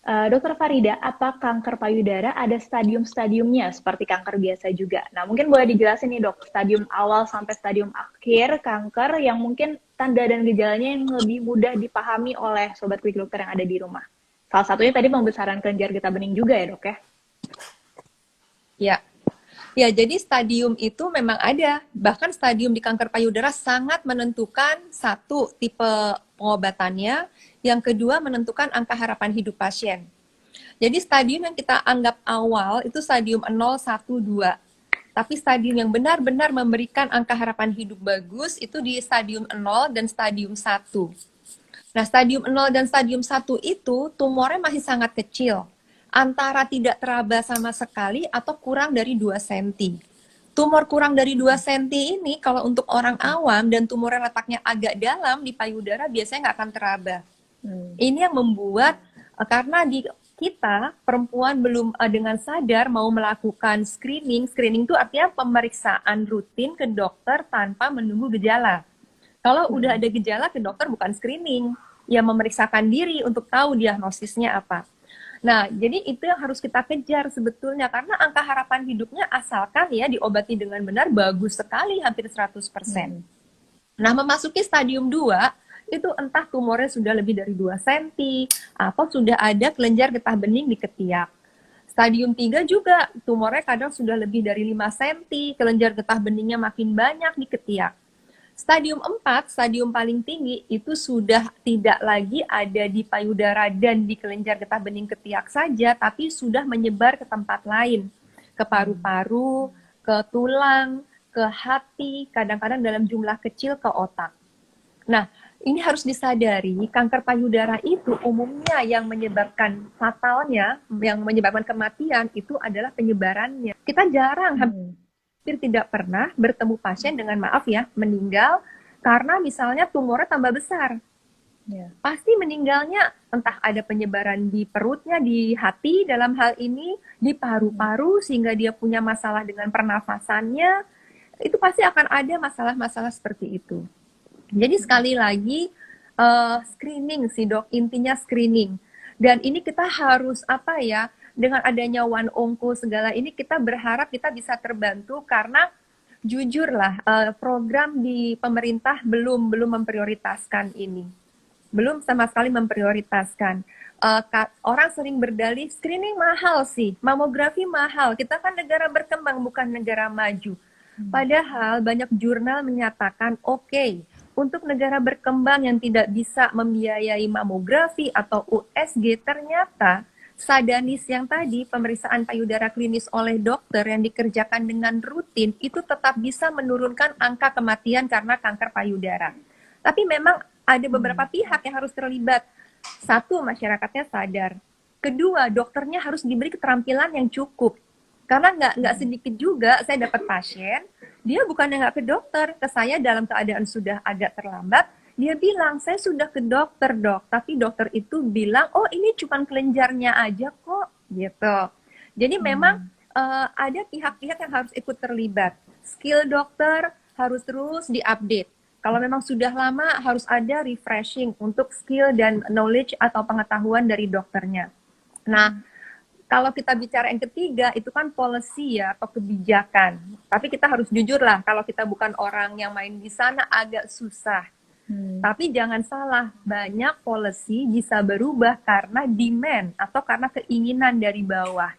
S1: Dokter Farida, apa kanker payudara ada stadium-stadiumnya seperti kanker biasa juga? Nah, mungkin boleh dijelasin nih dok, stadium awal sampai stadium akhir kanker yang mungkin tanda dan gejalanya yang lebih mudah dipahami oleh sobat Quick Dokter yang ada di rumah. Salah satunya tadi pembesaran kelenjar getah bening juga ya dok ya?
S2: Ya. Ya, jadi stadium itu memang ada. Bahkan stadium di kanker payudara sangat menentukan satu tipe pengobatannya, yang kedua menentukan angka harapan hidup pasien. Jadi stadium yang kita anggap awal itu stadium 0, 1, 2. Tapi stadium yang benar-benar memberikan angka harapan hidup bagus itu di stadium 0 dan stadium 1. Nah, stadium 0 dan stadium 1 itu tumornya masih sangat kecil. Antara tidak teraba sama sekali atau kurang dari 2 cm. Tumor kurang dari 2 cm ini kalau untuk orang awam dan tumornya letaknya agak dalam di payudara biasanya nggak akan teraba. Ini yang membuat karena di kita perempuan belum dengan sadar mau melakukan screening. Screening itu artinya pemeriksaan rutin ke dokter tanpa menunggu gejala. Kalau udah ada gejala ke dokter bukan screening, ya memeriksakan diri untuk tahu diagnosisnya apa. Nah, jadi itu yang harus kita kejar sebetulnya karena angka harapan hidupnya asalkan ya diobati dengan benar bagus sekali hampir 100%. Nah, memasuki stadium 2 itu entah tumornya sudah lebih dari 2 cm atau sudah ada kelenjar getah bening di ketiak. Stadium 3 juga tumornya kadang sudah lebih dari 5 cm, kelenjar getah beningnya makin banyak di ketiak. Stadium 4, stadium paling tinggi, itu sudah tidak lagi ada di payudara dan di kelenjar getah bening ketiak saja, tapi sudah menyebar ke tempat lain. Ke paru-paru, ke tulang, ke hati, kadang-kadang dalam jumlah kecil ke otak. Nah, ini harus disadari, kanker payudara itu umumnya yang menyebabkan fatalnya, yang menyebabkan kematian, itu adalah penyebarannya. Kita jarang, hampir tidak pernah bertemu pasien dengan maaf ya meninggal karena misalnya tumornya tambah besar. Pasti meninggalnya entah ada penyebaran di perutnya, di hati dalam hal ini, di paru-paru sehingga dia punya masalah dengan pernafasannya. Itu pasti akan ada masalah-masalah seperti itu. Jadi sekali lagi screening sih dok, intinya screening. Dan ini kita harus apa ya? Dengan adanya One Onco segala ini kita berharap kita bisa terbantu karena jujurlah program di pemerintah belum memprioritaskan ini, belum sama sekali memprioritaskan. Orang sering berdalih screening mahal sih, mamografi mahal. Kita kan negara berkembang bukan negara maju. Padahal banyak jurnal menyatakan oke, untuk negara berkembang yang tidak bisa membiayai mamografi atau USG ternyata Sadanis yang tadi, pemeriksaan payudara klinis oleh dokter yang dikerjakan dengan rutin, itu tetap bisa menurunkan angka kematian karena kanker payudara. Tapi memang ada beberapa pihak yang harus terlibat. Satu, masyarakatnya sadar. Kedua, dokternya harus diberi keterampilan yang cukup. Karena nggak sedikit juga saya dapat pasien, dia bukannya nggak ke dokter, ke saya dalam keadaan sudah agak terlambat, dia bilang, saya sudah ke dokter dok, tapi dokter itu bilang, oh ini cuma kelenjarnya aja kok, gitu. Jadi memang ada pihak-pihak yang harus ikut terlibat. Skill dokter harus terus diupdate. Kalau memang sudah lama, harus ada refreshing untuk skill dan knowledge atau pengetahuan dari dokternya. Nah, Kalau kita bicara yang ketiga, itu kan policy ya, atau kebijakan. Tapi kita harus jujur lah, kalau kita bukan orang yang main di sana agak susah. Tapi jangan salah, banyak policy bisa berubah karena demand atau karena keinginan dari bawah.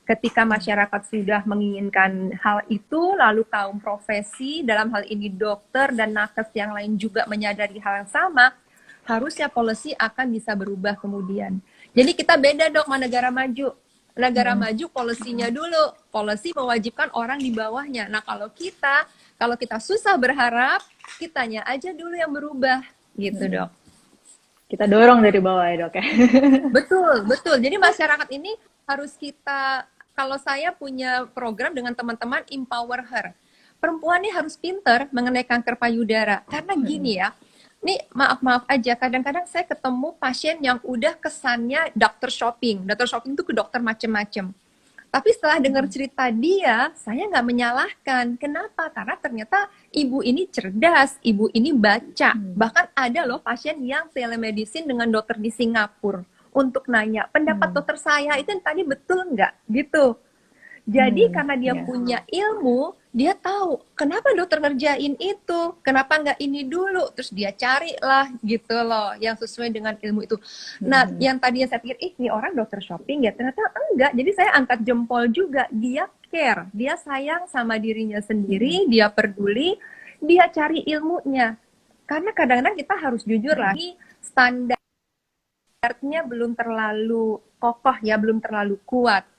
S2: Ketika masyarakat sudah menginginkan hal itu, lalu kaum profesi, dalam hal ini dokter dan nakes yang lain juga menyadari hal yang sama, harusnya policy akan bisa berubah kemudian. Jadi kita beda dok sama negara maju. Negara maju polisinya dulu, polisi mewajibkan orang di bawahnya. Nah kalau kita susah berharap, kitanya aja dulu yang berubah, gitu dok.
S1: Kita dorong dari bawah ya dok ya.
S2: Betul, betul. Jadi masyarakat ini harus kita, kalau saya punya program dengan teman-teman empower her. Perempuan ini harus pinter mengenai kanker payudara. Karena gini ya, ini maaf aja, kadang-kadang saya ketemu pasien yang udah kesannya dokter shopping. Dokter shopping itu ke dokter macem-macem. Tapi setelah dengar cerita dia, saya nggak menyalahkan. Kenapa? Karena ternyata ibu ini cerdas, ibu ini baca. Bahkan ada loh pasien yang telemedicine dengan dokter di Singapura untuk nanya, pendapat dokter saya itu yang tadi betul nggak? Gitu. Jadi karena dia punya ilmu, dia tahu kenapa dokter ngerjain itu, kenapa nggak ini dulu, terus dia carilah gitu loh yang sesuai dengan ilmu itu. Nah, yang tadinya saya pikir, ini orang dokter shopping ya, ternyata enggak. Jadi saya angkat jempol juga, dia care, dia sayang sama dirinya sendiri, dia peduli, dia cari ilmunya. Karena kadang-kadang kita harus jujur lagi, standarnya belum terlalu kokoh ya, belum terlalu kuat.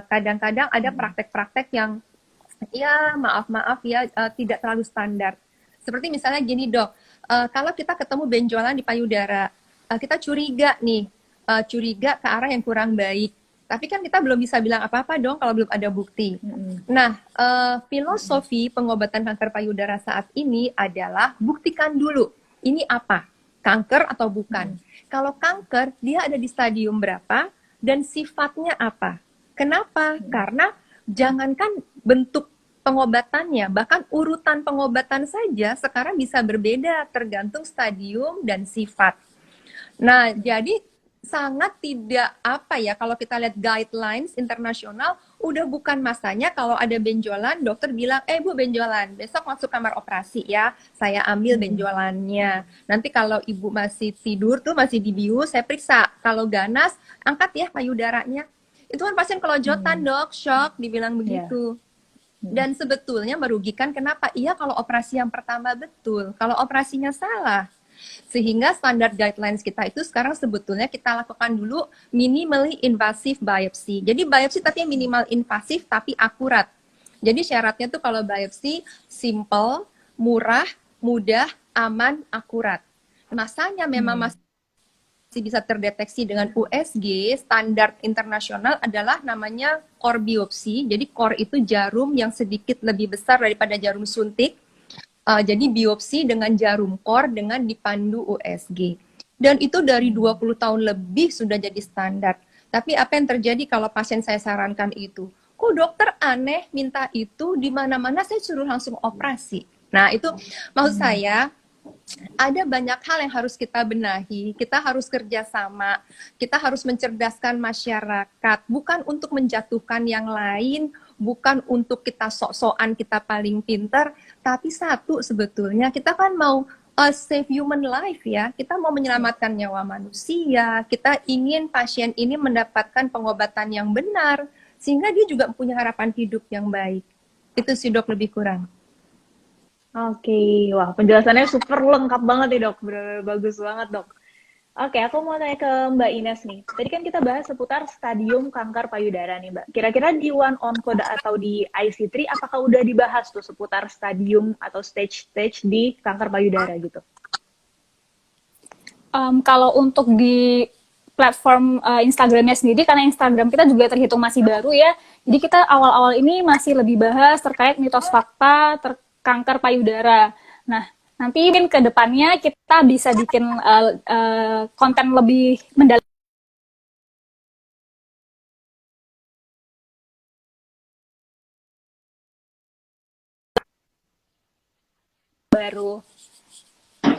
S2: Kadang-kadang ada praktek-praktek yang ya maaf ya tidak terlalu standar. Seperti misalnya gini dok, kalau kita ketemu benjolan di payudara, kita curiga nih, curiga ke arah yang kurang baik. Tapi kan kita belum bisa bilang apa-apa dong kalau belum ada bukti. Nah, filosofi pengobatan kanker payudara saat ini adalah buktikan dulu, ini apa? Kanker atau bukan? Kalau kanker, dia ada di stadium berapa dan sifatnya apa? Kenapa? Karena jangankan bentuk pengobatannya, bahkan urutan pengobatan saja sekarang bisa berbeda tergantung stadium dan sifat. Nah, jadi sangat tidak apa ya, kalau kita lihat guidelines internasional, udah bukan masanya kalau ada benjolan, dokter bilang, Bu benjolan, besok masuk kamar operasi ya, saya ambil benjolannya. Nanti kalau ibu masih tidur tuh, masih dibius, saya periksa. Kalau ganas, angkat ya payudaranya. Itu kan pasien kelojotan dok, shock, dibilang begitu. Dan sebetulnya merugikan, kenapa? Iya kalau operasi yang pertama betul, kalau operasinya salah. Sehingga standar guidelines kita itu sekarang sebetulnya kita lakukan dulu minimally invasive biopsy. Jadi biopsy tapi minimal invasif tapi akurat. Jadi syaratnya tuh kalau biopsy simple, murah, mudah, aman, akurat. Masanya memang masih bisa terdeteksi dengan USG, standar internasional adalah namanya core biopsi. Jadi core itu jarum yang sedikit lebih besar daripada jarum suntik. Jadi biopsi dengan jarum core dengan dipandu USG. Dan itu dari 20 tahun lebih sudah jadi standar. Tapi apa yang terjadi kalau pasien saya sarankan itu? Kok dokter aneh minta itu, di mana-mana saya suruh langsung operasi. Nah itu maksud saya, ada banyak hal yang harus kita benahi, kita harus kerjasama, kita harus mencerdaskan masyarakat, bukan untuk menjatuhkan yang lain, bukan untuk kita sok-sokan kita paling pintar, tapi satu sebetulnya kita kan mau save human life ya, kita mau menyelamatkan nyawa manusia, kita ingin pasien ini mendapatkan pengobatan yang benar, sehingga dia juga punya harapan hidup yang baik. Itu sih dok lebih kurang.
S1: Oke, wah penjelasannya super lengkap banget nih dok, bener-bener bagus banget dok. Oke, aku mau tanya ke Mbak Ines nih. Tadi kan kita bahas seputar stadium kanker payudara nih Mbak. Kira-kira di One Onco atau di IC3 apakah udah dibahas tuh seputar stadium atau stage-stage di kanker payudara gitu?
S3: Kalau untuk di platform Instagramnya sendiri, karena Instagram kita juga terhitung masih baru ya, jadi kita awal-awal ini masih lebih bahas terkait mitos fakta kanker payudara. Nah, nanti mungkin ke depannya kita bisa bikin konten lebih mendalam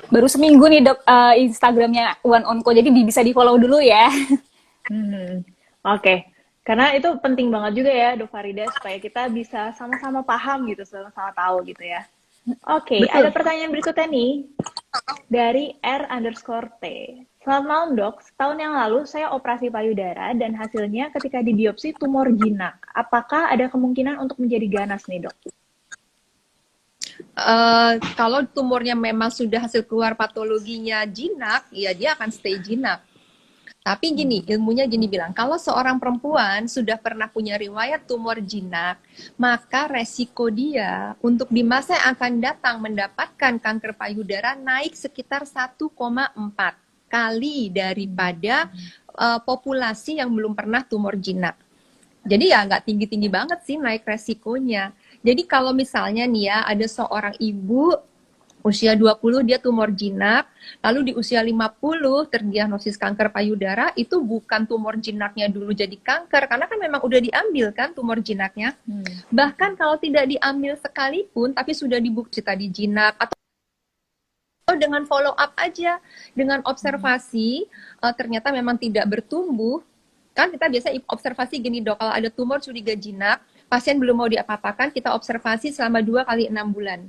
S3: baru seminggu nih dok, Instagramnya One Onco, jadi bisa di follow dulu ya.
S1: Oke. Karena itu penting banget juga ya, Dok Farida, supaya kita bisa sama-sama paham gitu, sama-sama tahu gitu ya. Oke, ada
S2: Betul.
S1: pertanyaan berikutnya nih dari R_T. Selamat malam dok, setahun yang lalu saya operasi payudara dan hasilnya ketika dibiopsi tumor jinak. Apakah ada kemungkinan untuk menjadi ganas nih dok?
S2: Kalau tumornya memang sudah hasil keluar patologinya jinak, ya dia akan stay jinak. Tapi gini, ilmunya gini bilang, kalau seorang perempuan sudah pernah punya riwayat tumor jinak, maka resiko dia untuk di masa yang akan datang mendapatkan kanker payudara naik sekitar 1,4 kali daripada populasi yang belum pernah tumor jinak. Jadi ya nggak tinggi-tinggi banget sih naik resikonya. Jadi kalau misalnya nih ya, ada seorang ibu usia 20 dia tumor jinak, lalu di usia 50 terdiagnosis kanker payudara, itu bukan tumor jinaknya dulu jadi kanker, karena kan memang udah diambil kan tumor jinaknya. Bahkan kalau tidak diambil sekalipun, tapi sudah dibukti tadi jinak, atau dengan follow up aja, dengan observasi, ternyata memang tidak bertumbuh, kan kita biasa observasi gini dok, kalau ada tumor curiga jinak, pasien belum mau diapa-apakan, kita observasi selama 2 kali 6 bulan.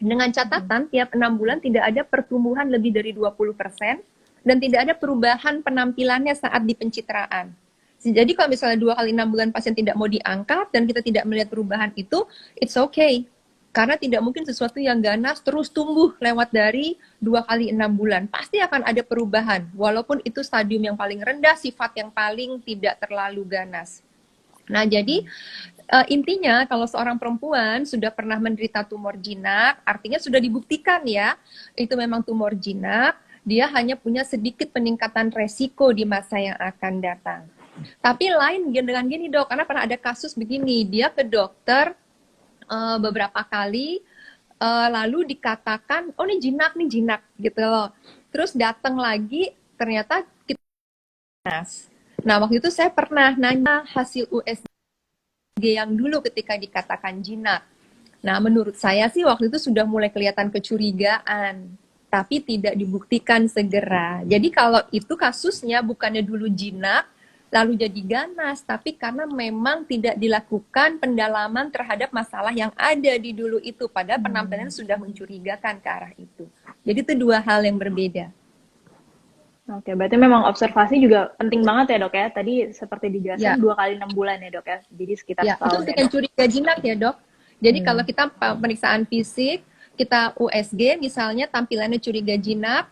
S2: Dengan catatan tiap 6 bulan tidak ada pertumbuhan lebih dari 20% dan tidak ada perubahan penampilannya saat di pencitraan. Jadi kalau misalnya 2 kali 6 bulan pasien tidak mau diangkat dan kita tidak melihat perubahan itu, it's okay. Karena tidak mungkin sesuatu yang ganas terus tumbuh lewat dari 2 kali 6 bulan. Pasti akan ada perubahan, walaupun itu stadium yang paling rendah, sifat yang paling tidak terlalu ganas. Nah, jadi intinya kalau seorang perempuan sudah pernah menderita tumor jinak, artinya sudah dibuktikan ya, itu memang tumor jinak, dia hanya punya sedikit peningkatan resiko di masa yang akan datang. Tapi lain dengan gini dok, karena pernah ada kasus begini, dia ke dokter beberapa kali, lalu dikatakan, oh ini jinak gitu loh. Terus datang lagi, ternyata kita ganas. Nah, waktu itu saya pernah nanya hasil USG yang dulu ketika dikatakan jinak. Nah, menurut saya sih waktu itu sudah mulai kelihatan kecurigaan, tapi tidak dibuktikan segera. Jadi kalau itu kasusnya bukannya dulu jinak, lalu jadi ganas, tapi karena memang tidak dilakukan pendalaman terhadap masalah yang ada di dulu itu, padahal penampilannya sudah mencurigakan ke arah itu. Jadi itu 2 hal yang berbeda.
S1: Oke, berarti memang observasi juga penting banget ya dok ya. Tadi seperti dijelaskan 2 kali 6 bulan ya dok ya. Jadi sekitar
S2: ya,
S1: setahun
S2: itu untuk yang curiga jinak ya dok. Jadi kalau kita pemeriksaan fisik, kita USG misalnya tampilannya curiga jinak,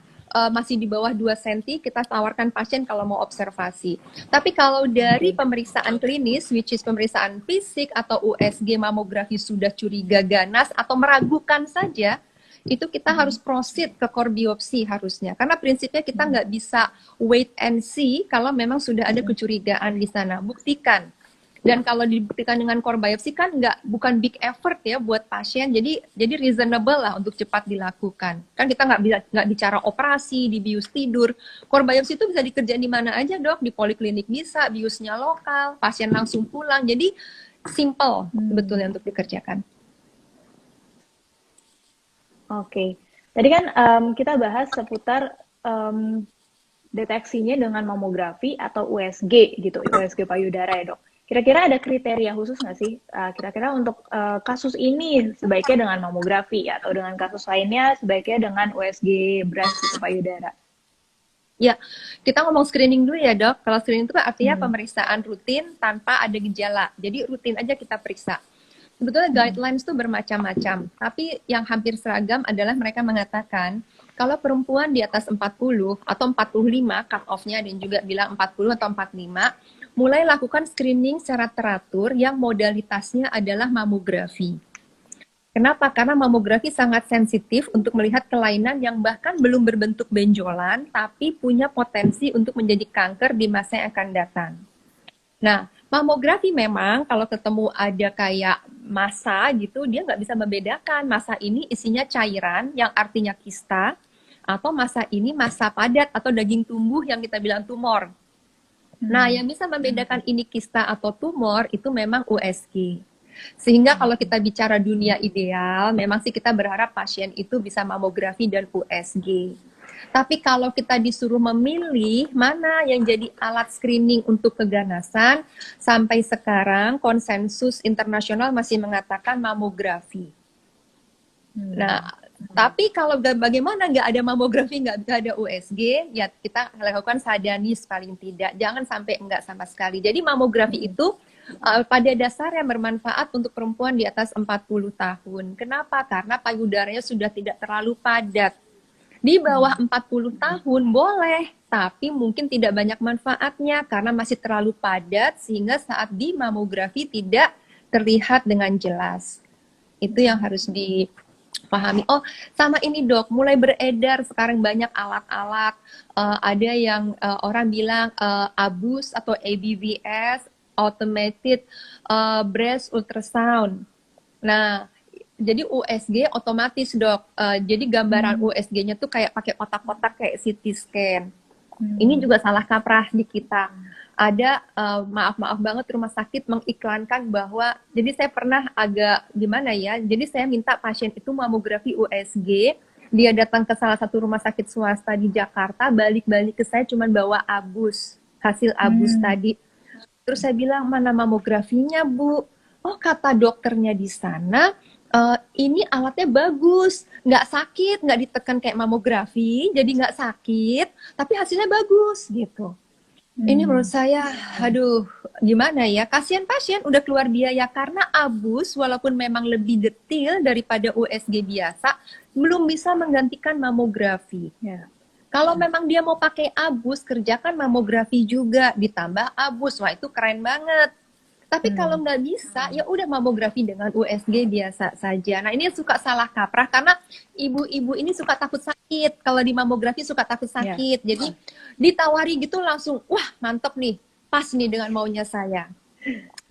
S2: masih di bawah 2 cm, kita tawarkan pasien kalau mau observasi. Tapi kalau dari pemeriksaan klinis, which is pemeriksaan fisik atau USG mamografi sudah curiga ganas atau meragukan saja, itu kita harus proceed ke core biopsi harusnya. Karena prinsipnya kita nggak bisa wait and see kalau memang sudah ada kecurigaan di sana. Buktikan. Dan kalau dibuktikan dengan core biopsi kan bukan big effort ya buat pasien. Jadi reasonable lah untuk cepat dilakukan. Kan kita nggak bicara operasi, dibius tidur. Core biopsi itu bisa dikerjain di mana aja dok. Di poliklinik bisa, biusnya lokal, pasien langsung pulang. Jadi simple sebetulnya untuk dikerjakan.
S1: Oke, tadi kan kita bahas seputar deteksinya dengan mamografi atau USG gitu, USG payudara ya dok. Kira-kira ada kriteria khusus nggak sih? Kira-kira untuk kasus ini sebaiknya dengan mamografi atau dengan kasus lainnya sebaiknya dengan USG breast gitu, payudara?
S2: Ya, kita ngomong screening dulu ya dok. Kalau screening itu kan artinya pemeriksaan rutin tanpa ada gejala. Jadi rutin aja kita periksa. Sebetulnya guidelines itu bermacam-macam, tapi yang hampir seragam adalah mereka mengatakan kalau perempuan di atas 40 atau 45 cut off-nya dan juga bilang 40 atau 45, mulai lakukan screening secara teratur yang modalitasnya adalah mamografi. Kenapa? Karena mamografi sangat sensitif untuk melihat kelainan yang bahkan belum berbentuk benjolan, tapi punya potensi untuk menjadi kanker di masa yang akan datang. Nah, mamografi memang kalau ketemu ada kayak massa gitu, dia nggak bisa membedakan massa ini isinya cairan yang artinya kista, atau massa ini massa padat atau daging tumbuh yang kita bilang tumor. Nah, yang bisa membedakan ini kista atau tumor itu memang USG. Sehingga kalau kita bicara dunia ideal, memang sih kita berharap pasien itu bisa mamografi dan USG. Tapi kalau kita disuruh memilih mana yang jadi alat screening untuk keganasan, sampai sekarang konsensus internasional masih mengatakan mamografi. Nah, tapi kalau bagaimana nggak ada mamografi, nggak ada USG, ya kita lakukan sadanis paling tidak. Jangan sampai enggak sama sekali. Jadi mamografi itu pada dasarnya bermanfaat untuk perempuan di atas 40 tahun. Kenapa? Karena payudaranya sudah tidak terlalu padat. Di bawah 40 tahun boleh, tapi mungkin tidak banyak manfaatnya karena masih terlalu padat sehingga saat di mamografi tidak terlihat dengan jelas. Itu yang harus dipahami. Oh, sama ini dok, mulai beredar sekarang banyak alat-alat. Ada yang orang bilang ABUS atau ABVS, Automated Breast Ultrasound. Nah, jadi USG otomatis dok. Jadi gambaran USG-nya tuh kayak pakai kotak-kotak kayak CT scan. Ini juga salah kaprah di kita. Ada maaf banget rumah sakit mengiklankan bahwa, jadi saya pernah agak gimana ya. Jadi saya minta pasien itu mamografi USG. Dia datang ke salah satu rumah sakit swasta di Jakarta, balik-balik ke saya cuman bawa ABUS, hasil ABUS tadi. Terus saya bilang, mana mamografinya Bu? Oh, kata dokternya di sana, ini alatnya bagus, nggak sakit, nggak ditekan kayak mamografi, jadi nggak sakit, tapi hasilnya bagus gitu. Ini menurut saya, aduh, gimana ya? Kasihan pasien udah keluar biaya karena ABUS walaupun memang lebih detail daripada USG biasa, belum bisa menggantikan mamografi. Ya. Kalau memang dia mau pakai ABUS, kerjakan mamografi juga ditambah ABUS, wah itu keren banget. Tapi kalau nggak bisa, ya udah mamografi dengan USG biasa saja. Nah ini suka salah kaprah karena ibu-ibu ini suka takut sakit. Kalau di mamografi suka takut sakit. Jadi ditawari gitu langsung, wah mantep nih, pas nih dengan maunya saya.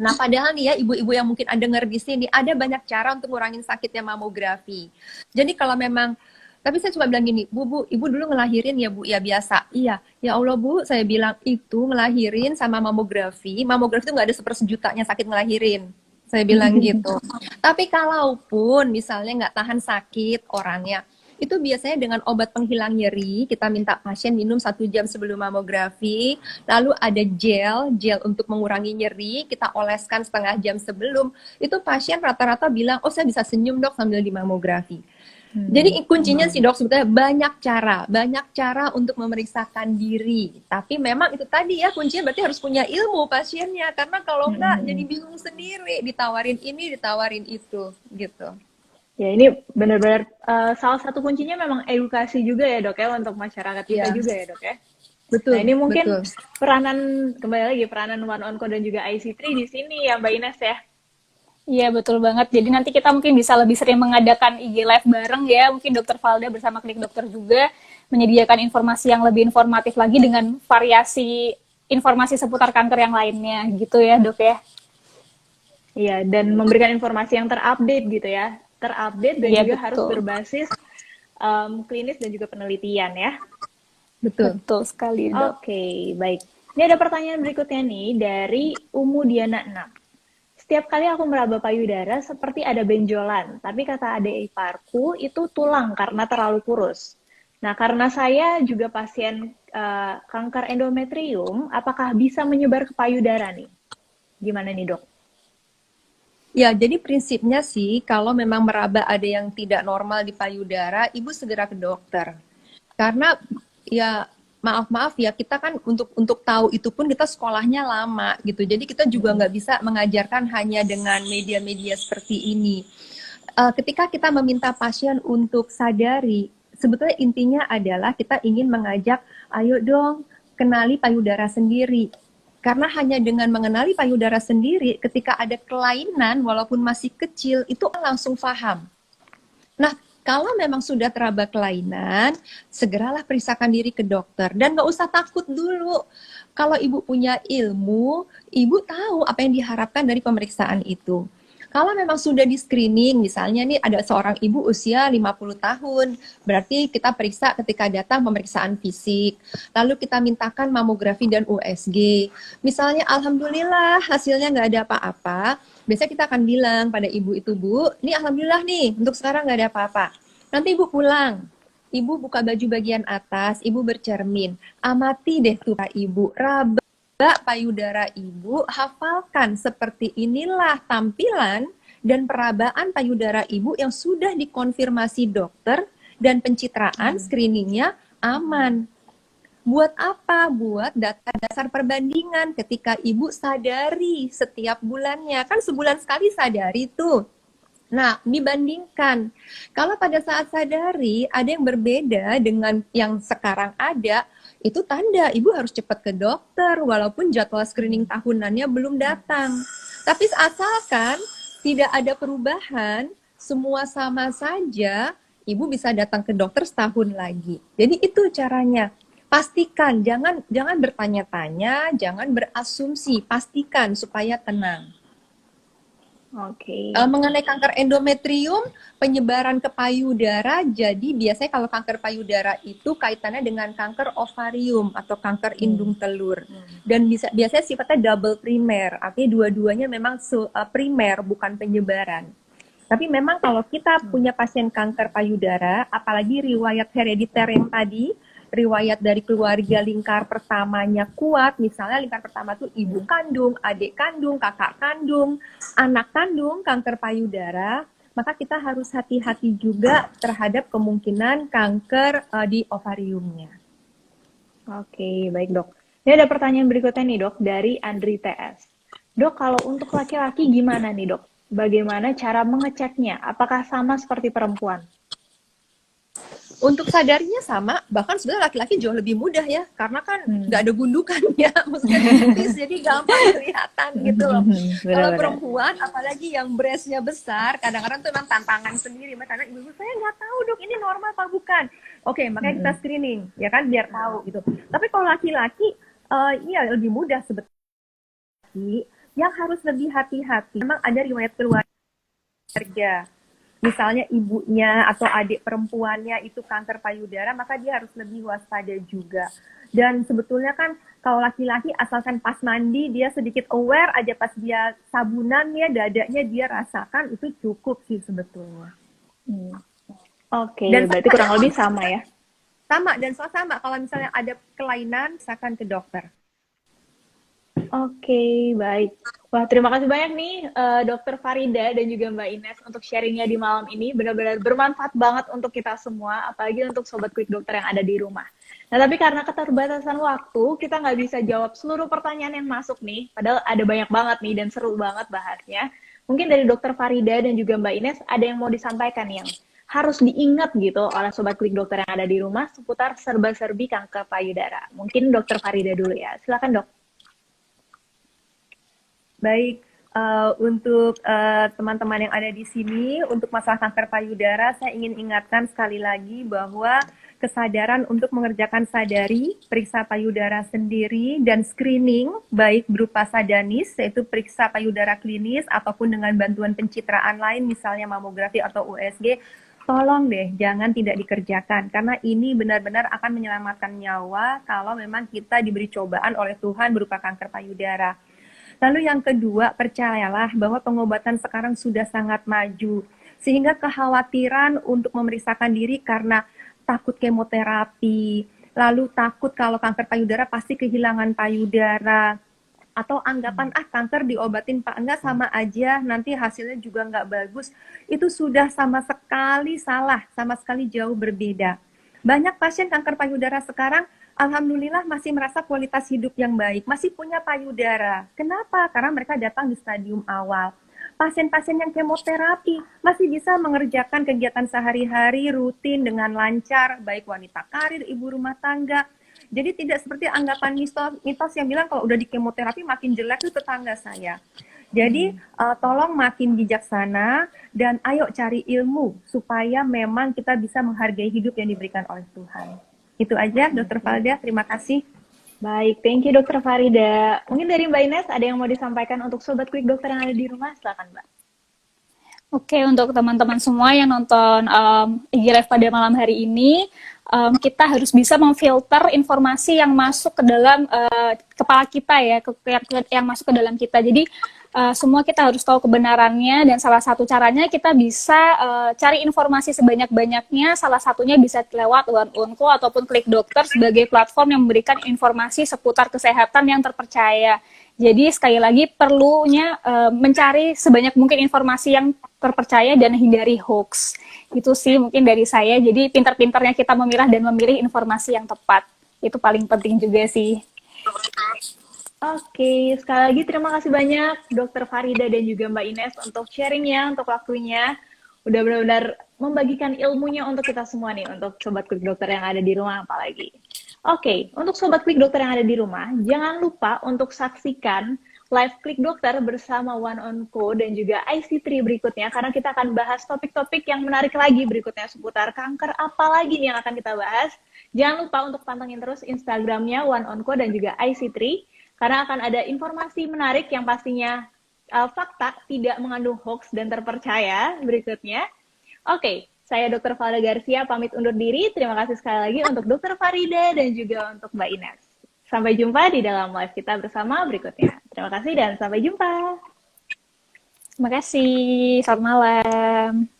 S2: Nah padahal nih ya ibu-ibu yang mungkin ada denger di sini, ada banyak cara untuk ngurangin sakitnya mamografi. Jadi kalau memang, tapi saya cuma bilang gini, Bu, Ibu dulu ngelahirin ya Bu, ya biasa. Iya, ya Allah Bu, saya bilang itu ngelahirin sama mamografi itu nggak ada sepersejutanya sakit ngelahirin. Saya bilang gitu. Tapi kalaupun misalnya nggak tahan sakit orangnya, itu biasanya dengan obat penghilang nyeri, kita minta pasien minum 1 jam sebelum mamografi, lalu ada gel untuk mengurangi nyeri, kita oleskan setengah jam sebelum, itu pasien rata-rata bilang, oh saya bisa senyum dok sambil di mamografi. Jadi kuncinya sih dok sebetulnya banyak cara untuk memeriksakan diri. Tapi memang itu tadi ya kuncinya berarti harus punya ilmu pasiennya karena kalau enggak jadi bingung sendiri, ditawarin ini, ditawarin itu gitu.
S1: Ya ini benar-benar salah satu kuncinya memang edukasi juga ya dok ya untuk masyarakat kita juga ya dok ya.
S2: Betul.
S1: Nah ini mungkin peranan One On Call dan juga IC3 di sini ya Mbak Ines ya.
S3: Iya betul banget. Jadi nanti kita mungkin bisa lebih sering mengadakan IG Live bareng ya. Mungkin Dokter Valda bersama Klik Dokter juga menyediakan informasi yang lebih informatif lagi dengan variasi informasi seputar kanker yang lainnya gitu ya dok ya.
S1: Iya dan memberikan informasi yang terupdate gitu ya. Terupdate dan juga betul. Harus berbasis klinis dan juga penelitian ya.
S3: Betul sekali dok.
S1: Oke, baik. Ini ada pertanyaan berikutnya nih dari Umu Diana 6. Setiap kali aku meraba payudara seperti ada benjolan, tapi kata adik iparku itu tulang karena terlalu kurus. Nah, karena saya juga pasien kanker endometrium, apakah bisa menyebar ke payudara nih? Gimana nih dok?
S2: Ya, jadi prinsipnya sih kalau memang meraba ada yang tidak normal di payudara, ibu segera ke dokter. Karena ya maaf ya kita kan untuk tahu itu pun kita sekolahnya lama gitu. Jadi kita juga nggak bisa mengajarkan hanya dengan media-media seperti ini. Ketika kita meminta pasien untuk sadari, sebetulnya intinya adalah kita ingin mengajak, ayo dong kenali payudara sendiri. Karena hanya dengan mengenali payudara sendiri, ketika ada kelainan walaupun masih kecil, itu langsung paham. Nah, kalau memang sudah teraba kelainan, segeralah periksakan diri ke dokter. Dan nggak usah takut dulu. Kalau ibu punya ilmu, ibu tahu apa yang diharapkan dari pemeriksaan itu. Kalau memang sudah di screening, misalnya nih ada seorang ibu usia 50 tahun, berarti kita periksa ketika datang pemeriksaan fisik. Lalu kita mintakan mamografi dan USG. Misalnya alhamdulillah hasilnya nggak ada apa-apa, biasanya kita akan bilang pada ibu itu, Bu, ini alhamdulillah nih, untuk sekarang nggak ada apa-apa. Nanti ibu pulang, Ibu buka baju bagian atas, ibu bercermin. Amati deh tuh ibu, raba payudara ibu, hafalkan seperti inilah tampilan dan perabaan payudara ibu yang sudah dikonfirmasi dokter dan pencitraan screeningnya aman. Buat apa? Buat data dasar perbandingan ketika ibu sadari setiap bulannya. Kan sebulan sekali sadari tuh. Nah, dibandingkan kalau pada saat sadari ada yang berbeda dengan yang sekarang ada, itu tanda ibu harus cepat ke dokter walaupun jadwal screening tahunannya belum datang. Tapi asalkan tidak ada perubahan, semua sama saja, ibu bisa datang ke dokter setahun lagi. Jadi itu caranya. Pastikan, jangan bertanya-tanya, jangan berasumsi, pastikan supaya tenang.
S1: Oke.
S2: Mengenai kanker endometrium, penyebaran ke payudara, jadi biasanya kalau kanker payudara itu kaitannya dengan kanker ovarium atau kanker indung telur. Dan biasanya sifatnya double primer, artinya dua-duanya memang primer, bukan penyebaran. Tapi memang kalau kita punya pasien kanker payudara, apalagi riwayat herediter yang tadi, riwayat dari keluarga lingkar pertamanya kuat, misalnya lingkar pertama tuh ibu kandung, adik kandung, kakak kandung, anak kandung kanker payudara, maka kita harus hati-hati juga terhadap kemungkinan kanker di ovariumnya.
S1: Oke, baik dok. Ini ada pertanyaan berikutnya nih dok, dari Andri TS. Dok, kalau untuk laki-laki gimana nih dok? Bagaimana cara mengeceknya? Apakah sama seperti perempuan?
S2: Untuk sadarnya sama, bahkan sebenarnya laki-laki jauh lebih mudah ya, karena kan nggak ada gundukannya, maksudnya tipis, jadi gampang kelihatan gitu loh. Kalau perempuan, apalagi yang breastnya besar, kadang-kadang tuh memang tantangan sendiri. Karena ibu-ibu saya nggak tahu dok, ini normal apa bukan? Oke, makanya kita screening, ya kan, biar tahu gitu. Tapi kalau laki-laki, iya lebih mudah sebetulnya. Yang harus lebih hati-hati, memang ada riwayat keluarga. Misalnya ibunya atau adik perempuannya itu kanker payudara, maka dia harus lebih waspada juga. Dan sebetulnya kan kalau laki-laki asalkan pas mandi dia sedikit aware aja, pas dia sabunannya, dadanya dia rasakan, itu cukup sih sebetulnya.
S1: Oke, berarti kurang lebih sama ya?
S2: Sama, dan sama. Kalau misalnya ada kelainan, silakan ke dokter.
S1: Oke, baik. Wah, terima kasih banyak nih Dokter Farida dan juga Mbak Ines untuk sharingnya di malam ini. Benar-benar bermanfaat banget untuk kita semua, apalagi untuk Sobat Quick Dokter yang ada di rumah. Nah, tapi karena keterbatasan waktu, kita nggak bisa jawab seluruh pertanyaan yang masuk nih. Padahal ada banyak banget nih dan seru banget bahasnya. Mungkin dari Dokter Farida dan juga Mbak Ines, ada yang mau disampaikan yang harus diingat gitu oleh Sobat Quick Dokter yang ada di rumah seputar serba-serbi kanker payudara. Mungkin Dokter Farida dulu ya. Silakan dok.
S2: Baik, untuk teman-teman yang ada di sini, untuk masalah kanker payudara, saya ingin ingatkan sekali lagi bahwa kesadaran untuk mengerjakan sadari, periksa payudara sendiri, dan screening, baik berupa sadanis, yaitu periksa payudara klinis, ataupun dengan bantuan pencitraan lain, misalnya mamografi atau USG, tolong deh, jangan tidak dikerjakan, karena ini benar-benar akan menyelamatkan nyawa kalau memang kita diberi cobaan oleh Tuhan berupa kanker payudara. Lalu yang kedua, percayalah bahwa pengobatan sekarang sudah sangat maju. Sehingga kekhawatiran untuk memeriksakan diri karena takut kemoterapi, lalu takut kalau kanker payudara pasti kehilangan payudara, atau anggapan kanker diobatin Pak, enggak sama aja, nanti hasilnya juga enggak bagus, itu sudah sama sekali salah, sama sekali jauh berbeda. Banyak pasien kanker payudara sekarang alhamdulillah masih merasa kualitas hidup yang baik, masih punya payudara. Kenapa? Karena mereka datang di stadium awal. Pasien-pasien yang kemoterapi masih bisa mengerjakan kegiatan sehari-hari rutin dengan lancar, baik wanita karir, ibu rumah tangga. Jadi tidak seperti anggapan mitos yang bilang kalau udah di kemoterapi makin jelek itu tetangga saya. Jadi tolong makin bijaksana dan ayo cari ilmu supaya memang kita bisa menghargai hidup yang diberikan oleh Tuhan. Itu aja, Dokter Valda. Terima kasih.
S1: Baik, thank you Dokter Farida. Mungkin dari Mbak Ines ada yang mau disampaikan untuk Sobat Quick Dokter yang ada di rumah? Silakan Mbak.
S3: Oke, untuk teman-teman semua yang nonton IG Live pada malam hari ini, kita harus bisa memfilter informasi yang masuk ke dalam kepala kita ya, yang masuk ke dalam kita. Jadi semua kita harus tahu kebenarannya, dan salah satu caranya kita bisa cari informasi sebanyak-banyaknya. Salah satunya bisa lewat One-on-Co ataupun Klik Dokter sebagai platform yang memberikan informasi seputar kesehatan yang terpercaya. Jadi sekali lagi perlunya mencari sebanyak mungkin informasi yang terpercaya dan hindari hoax. Itu sih mungkin dari saya. Jadi pintar-pintarnya kita memilah dan memilih informasi yang tepat. Itu paling penting juga sih.
S1: Oke, sekali lagi terima kasih banyak Dokter Farida dan juga Mbak Ines untuk sharingnya, untuk waktunya. Udah benar-benar membagikan ilmunya untuk kita semua nih, untuk Sobat Klik Dokter yang ada di rumah apalagi. Oke, untuk Sobat Klik Dokter yang ada di rumah, jangan lupa untuk saksikan live Klik Dokter bersama One-on-Co dan juga IC3 berikutnya, karena kita akan bahas topik-topik yang menarik lagi berikutnya seputar kanker, apalagi nih yang akan kita bahas. Jangan lupa untuk pantengin terus Instagramnya One-on-Co dan juga IC3, karena akan ada informasi menarik yang pastinya fakta, tidak mengandung hoax dan terpercaya berikutnya. Oke, saya Dr. Valda Garcia pamit undur diri. Terima kasih sekali lagi untuk Dr. Farida dan juga untuk Mbak Ines. Sampai jumpa di dalam live kita bersama berikutnya. Terima kasih dan sampai jumpa.
S3: Terima kasih. Selamat malam.